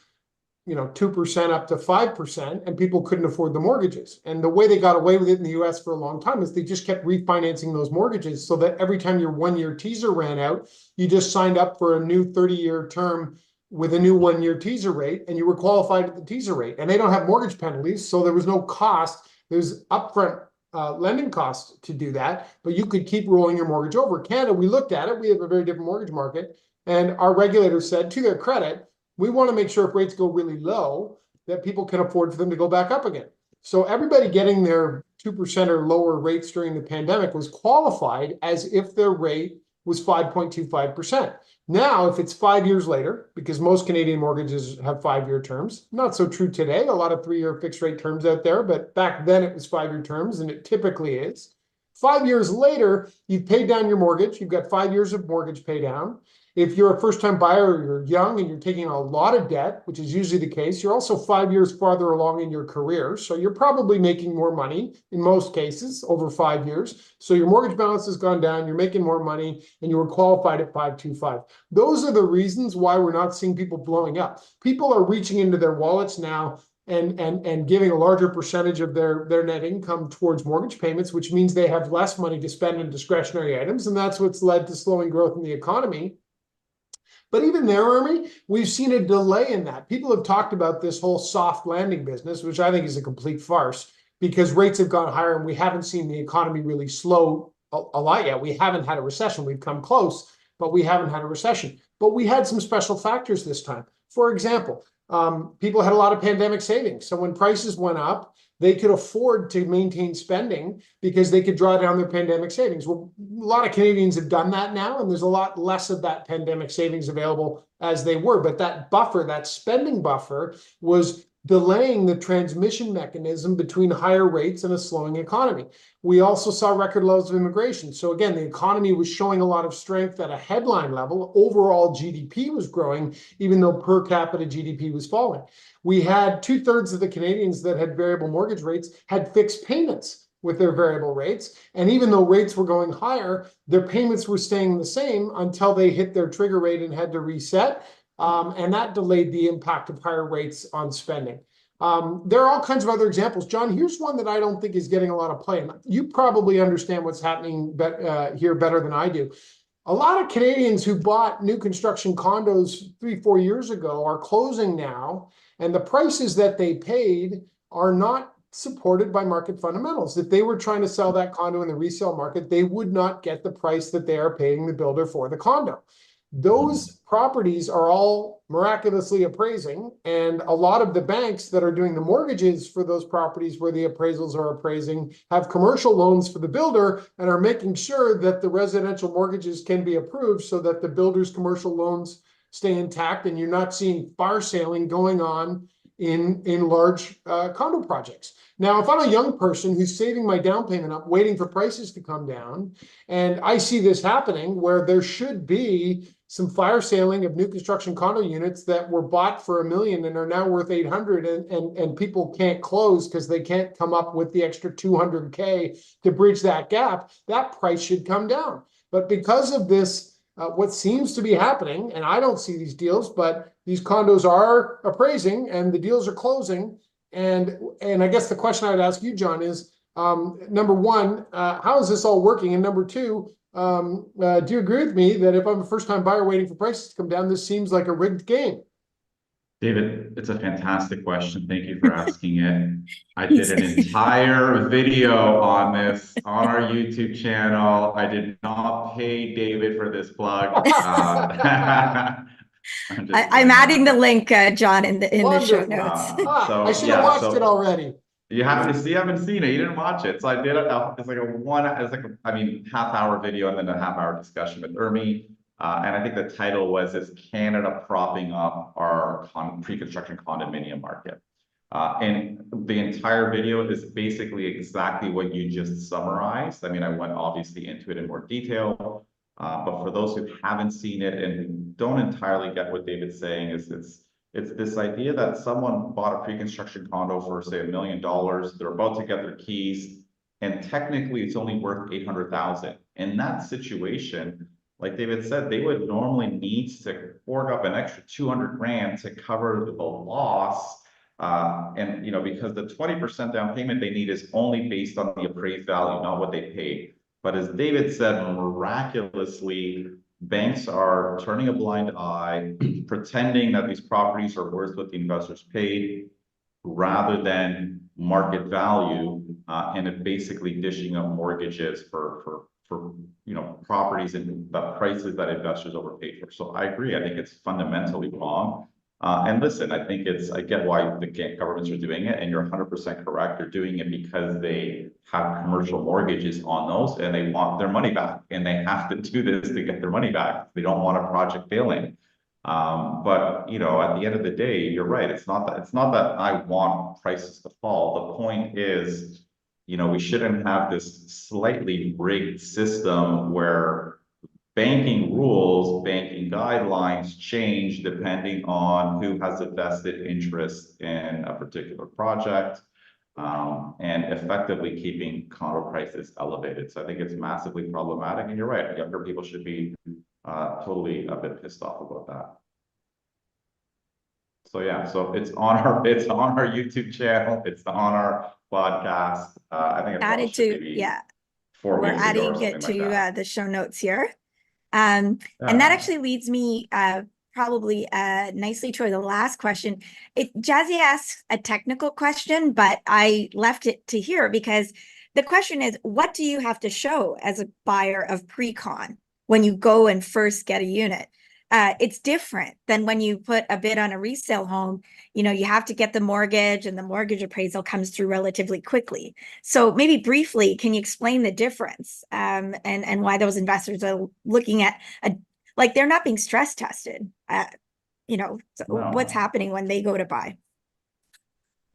Speaker 4: 2% up to 5%, and people couldn't afford the mortgages. And the way they got away with it in the US for a long time is they just kept refinancing those mortgages so that every time your 1-year teaser ran out, you just signed up for a new 30-year term with a new 1-year teaser rate, and you were qualified at the teaser rate. And they don't have mortgage penalties, so there was no cost. There's upfront lending costs to do that, but you could keep rolling your mortgage over. Canada, we looked at it. We have a very different mortgage market. And our regulators said, to their credit, we want to make sure if rates go really low, that people can afford for them to go back up again. So everybody getting their 2% or lower rates during the pandemic was qualified as if their rate was 5.25%. Now, if it's 5 years later, because most Canadian mortgages have 5-year terms, not so true today, a lot of 3-year fixed rate terms out there, but back then it was 5-year terms, and it typically is. 5 years later, you've paid down your mortgage, you've got 5 years of mortgage pay down. If you're a first-time buyer or you're young and you're taking a lot of debt, which is usually the case, you're also 5 years farther along in your career. So you're probably making more money in most cases over 5 years. So your mortgage balance has gone down, you're making more money, and you were qualified at 5.25. Those are the reasons why we're not seeing people blowing up. People are reaching into their wallets now and giving a larger percentage of their net income towards mortgage payments, which means they have less money to spend on discretionary items. And that's what's led to slowing growth in the economy. But even there, Urmi, we've seen a delay in that. People have talked about this whole soft landing business, which I think is a complete farce because rates have gone higher and we haven't seen the economy really slow a lot yet. We haven't had a recession. We've come close, but we haven't had a recession. But we had some special factors this time. For example, people had a lot of pandemic savings. So when prices went up, they could afford to maintain spending because they could draw down their pandemic savings. Well, a lot of Canadians have done that now, and there's a lot less of that pandemic savings available as they were. But that buffer, that spending buffer, was delaying the transmission mechanism between higher rates and a slowing economy. We also saw record levels of immigration. So again, the economy was showing a lot of strength at a headline level. Overall GDP was growing, even though per capita GDP was falling. We had 2/3 of the Canadians that had variable mortgage rates had fixed payments, with their variable rates. And even though rates were going higher, their payments were staying the same until they hit their trigger rate and had to reset. And that delayed the impact of higher rates on spending. There are all kinds of other examples. John, here's one that I don't think is getting a lot of play. And you probably understand what's happening here better than I do. A lot of Canadians who bought new construction condos 3-4 years ago are closing now, and the prices that they paid are not supported by market fundamentals. If they were trying to sell that condo in the resale market, they would not get the price that they are paying the builder for the condo. Those properties are all miraculously appraising, and a lot of the banks that are doing the mortgages for those properties where the appraisals are appraising have commercial loans for the builder and are making sure that the residential mortgages can be approved so that the builder's commercial loans stay intact, and you're not seeing fire sailing going on in large condo projects. Now, if I'm a young person who's saving my down payment up, waiting for prices to come down, and I see this happening where there should be some fire sailing of new construction condo units that were bought for $1 million and are now worth 800, and people can't close because they can't come up with the extra 200K to bridge that gap, that price should come down. But because of this, what seems to be happening, and I don't see these deals, but these condos are appraising and the deals are closing. And I guess the question I would ask you, John, is number one, how is this all working? And number two, do you agree with me that if I'm a first-time buyer waiting for prices to come down, this seems like a rigged game?
Speaker 1: David, it's a fantastic question. Thank you for asking it. I did an entire video on this on our YouTube channel. I did not pay David for this plug.
Speaker 3: I'm adding the link, John, in the show notes.
Speaker 4: I should have watched it already.
Speaker 1: You haven't seen it. You didn't watch it. So I did it. It's like half-hour video and then a half-hour discussion with Urmi. And I think the title was, "Is Canada propping up our pre-construction condominium market?" And the entire video is basically exactly what you just summarized. I mean, I went obviously into it in more detail, but for those who haven't seen it and don't entirely get what David's saying, it's this idea that someone bought a pre-construction condo for, say, $1 million. They're about to get their keys, and technically it's only worth $800,000. In that situation, like David said, they would normally need to fork up an extra 200 grand to cover the loss. And because the 20% down payment they need is only based on the appraised value, not what they paid. But as David said, miraculously, banks are turning a blind eye, pretending that these properties are worth what the investors paid, rather than market value, and basically dishing up mortgages for properties and the prices that investors overpaid for. So I agree. I think it's fundamentally wrong. And listen, I get why the governments are doing it, and you're 100% correct. They're doing it because they have commercial mortgages on those and they want their money back, and they have to do this to get their money back. They don't want a project failing. But at the end of the day, you're right. It's not that I want prices to fall. The point is, we shouldn't have this slightly rigged system where banking rules, banking guidelines change depending on who has a vested interest in a particular project, and effectively keeping condo prices elevated. So I think it's massively problematic, and you're right. Younger people should be totally a bit pissed off about that. So yeah, so it's on our YouTube channel. It's on our podcast. I think it's
Speaker 3: added to
Speaker 1: 4 weeks ago.
Speaker 3: We're adding it to the show notes here. And that actually leads me probably nicely to the last question. Jazzy asks a technical question, but I left it to here because the question is, what do you have to show as a buyer of pre-con when you go and first get a unit? It's different than when you put a bid on a resale home. You have to get the mortgage, and the mortgage appraisal comes through relatively quickly. So maybe briefly, can you explain the difference and why those investors are looking at they're not being stress tested? What's happening when they go to buy?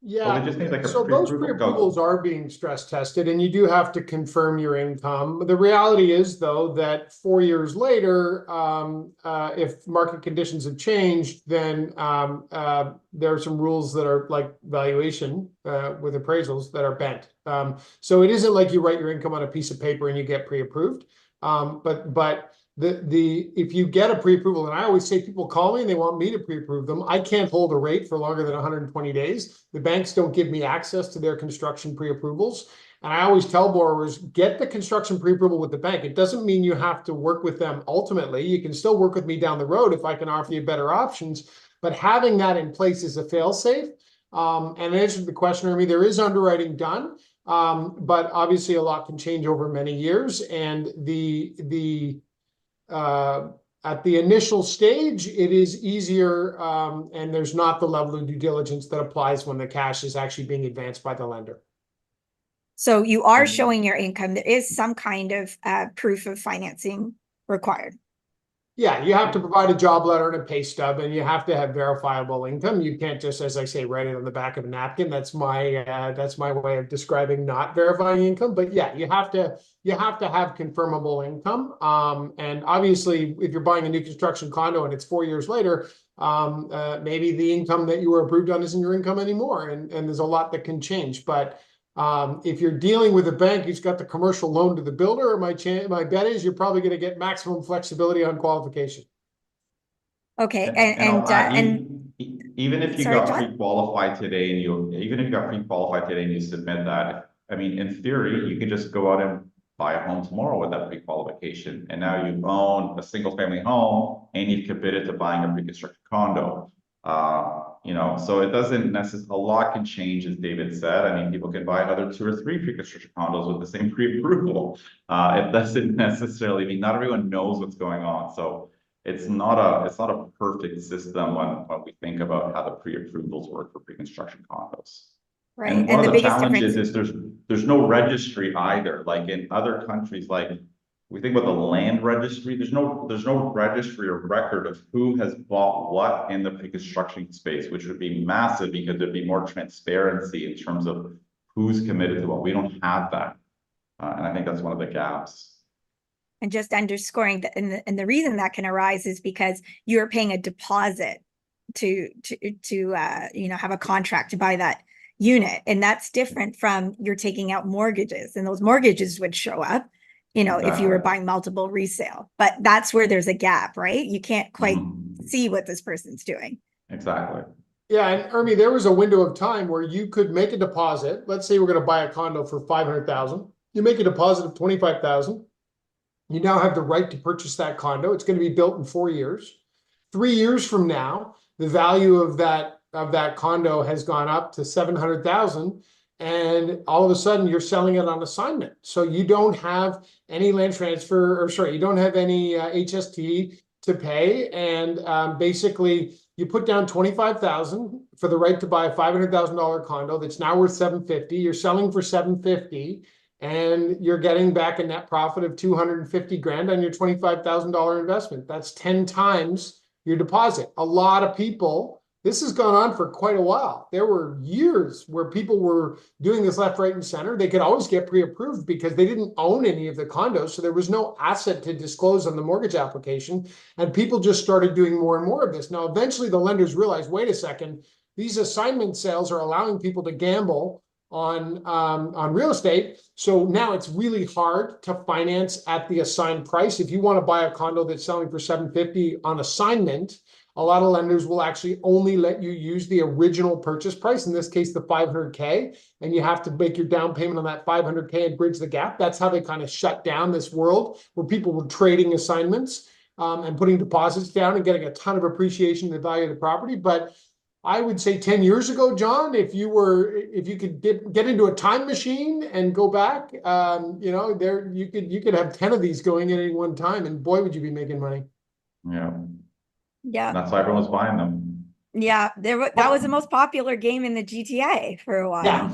Speaker 4: Yeah,
Speaker 1: they just need like a
Speaker 4: so those
Speaker 1: pre-approval.
Speaker 4: pre-approvals are being stress tested, and you do have to confirm your income. The reality is, though, that 4 years later, if market conditions have changed, then there are some rules that are like valuation with appraisals that are bent. So it isn't like you write your income on a piece of paper and you get pre-approved. But if you get a pre-approval, and I always say people call me and they want me to pre-approve them, I can't hold a rate for longer than 120 days. The banks don't give me access to their construction pre-approvals. And I always tell borrowers, get the construction pre-approval with the bank. It doesn't mean you have to work with them ultimately. You can still work with me down the road if I can offer you better options. But having that in place is a fail-safe. And in answer to the question, Urmi, there is underwriting done. But obviously a lot can change over many years. And at the initial stage, it is easier, and there's not the level of due diligence that applies when the cash is actually being advanced by the lender.
Speaker 3: So you are showing your income. There is some kind of proof of financing required.
Speaker 4: Yeah, you have to provide a job letter and a pay stub, and you have to have verifiable income. You can't just, as I say, write it on the back of a napkin. That's my way of describing not verifying income. But yeah, you have to have confirmable income. And obviously, if you're buying a new construction condo and it's 4 years later, maybe the income that you were approved on isn't your income anymore, and there's a lot that can change. But if you're dealing with a bank who's got the commercial loan to the builder, my bet is you're probably going to get maximum flexibility on qualification.
Speaker 3: Okay,
Speaker 1: even if you
Speaker 3: sorry,
Speaker 1: got
Speaker 3: John?
Speaker 1: pre-qualified today and you submit that, I mean, in theory, you can just go out and buy a home tomorrow with that pre-qualification. And now you own a single family home and you've committed to buying a pre-constructed condo. So it doesn't necessarily, a lot can change, as David said. I mean, people can buy another 2 or 3 pre-construction condos with the same pre-approval. It doesn't necessarily mean not everyone knows what's going on. So it's not a perfect system when we think about how the pre-approvals work for pre-construction condos.
Speaker 3: Right.
Speaker 1: And one of the
Speaker 3: biggest
Speaker 1: challenges
Speaker 3: difference
Speaker 1: is there's no registry either. Like in other countries, like we think about the land registry, there's no registry or record of who has bought what in the pre-construction space, which would be massive because there'd be more transparency in terms of who's committed to what. We don't have that. And I think that's one of the gaps.
Speaker 3: And just underscoring that, and the reason that can arise is because you're paying a deposit to have a contract to buy that unit, and that's different from you're taking out mortgages, and those mortgages would show up, if you were buying multiple resale. But that's where there's a gap, right? You can't quite see what this person's doing.
Speaker 1: Exactly.
Speaker 4: Yeah, and Urmi, there was a window of time where you could make a deposit. Let's say we're going to buy a condo for $500,000. You make a deposit of $25,000. You now have the right to purchase that condo. It's going to be built in 4 years. 3 years from now, the value of that condo has gone up to $700,000, and all of a sudden you're selling it on assignment. So you don't have any land transfer, you don't have any HST to pay, and basically you put down $25,000 for the right to buy a $500,000 condo that's now worth $750,000. You're selling for $750,000. And you're getting back a net profit of $250,000 on your $25,000 investment. That's 10 times your deposit. A lot of people, this has gone on for quite a while. There were years where people were doing this left, right, and center. They could always get pre-approved because they didn't own any of the condos. So there was no asset to disclose on the mortgage application. And people just started doing more and more of this. Now, eventually the lenders realized, wait a second, these assignment sales are allowing people to gamble on real estate. So now it's really hard to finance at the assigned price. If you want to buy a condo that's selling for $750,000 on assignment, a lot of lenders will actually only let you use the original purchase price, in this case, the $500K, and you have to make your down payment on that $500K and bridge the gap. That's how they kind of shut down this world where people were trading assignments and putting deposits down and getting a ton of appreciation in the value of the property. But I would say 10 years ago, John, if you could get into a time machine and go back, you could have 10 of these going at any one time, and boy, would you be making money.
Speaker 1: Yeah.
Speaker 3: Yeah.
Speaker 1: That's why everyone's buying them.
Speaker 3: Yeah, that was the most popular game in the GTA for a while.
Speaker 4: Yeah.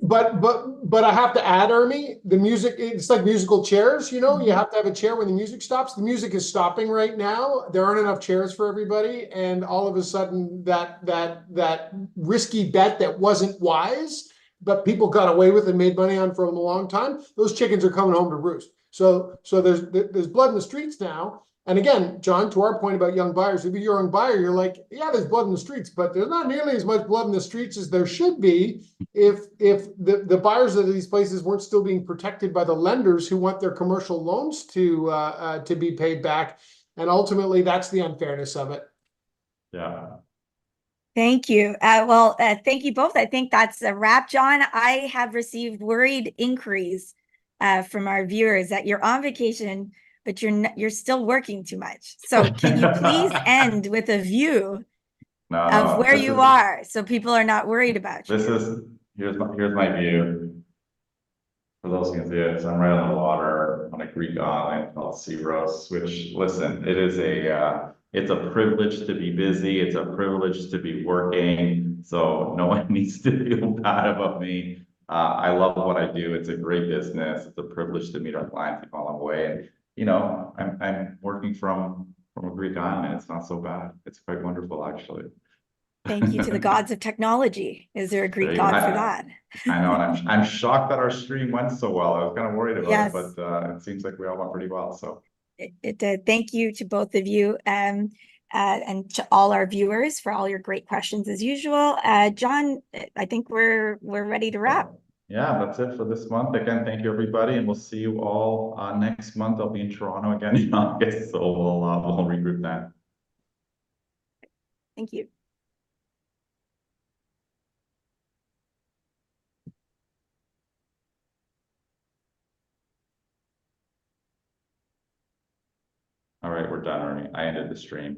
Speaker 4: but I have to add, Urmi, the music, it's like musical chairs, you know, you have to have a chair when the music stops. The music is stopping right now. There aren't enough chairs for everybody. And all of a sudden that risky bet that wasn't wise, but people got away with and made money on for a long time, those chickens are coming home to roost. So there's blood in the streets now. And again, John, to our point about young buyers, if you're a young buyer, you're like, yeah, there's blood in the streets, but there's not nearly as much blood in the streets as there should be if the buyers of these places weren't still being protected by the lenders who want their commercial loans to be paid back. And ultimately, that's the unfairness of it.
Speaker 1: Yeah.
Speaker 3: Thank you. Thank you both. I think that's a wrap, John. I have received worried inquiries from our viewers that you're on vacation, but you're still working too much. So can you please end with a view of where you are so people are not worried about you?
Speaker 1: Here's my view. For those who can see it, so I'm right on the water on a Greek island called Syros, which, listen, it's a privilege to be busy. It's a privilege to be working. So no one needs to feel bad about me. I love what I do. It's a great business. It's a privilege to meet our clients and call them away. And, you know, I'm working from a Greek island. It's not so bad. It's quite wonderful, actually.
Speaker 3: Thank you to the gods of technology. Is there a Greek god for that?
Speaker 1: I know, and I'm shocked that our stream went so well. I was kind of worried about it,
Speaker 3: Yes.
Speaker 1: but it seems like we all went pretty well. So
Speaker 3: It did. Thank you to both of you and to all our viewers for all your great questions as usual. John, I think we're ready to wrap.
Speaker 1: Yeah, that's it for this month. Again, thank you everybody, and we'll see you all next month. I'll be in Toronto again in August, so we'll regroup then.
Speaker 3: Thank you.
Speaker 1: All right, we're done, Ernie. I ended the stream.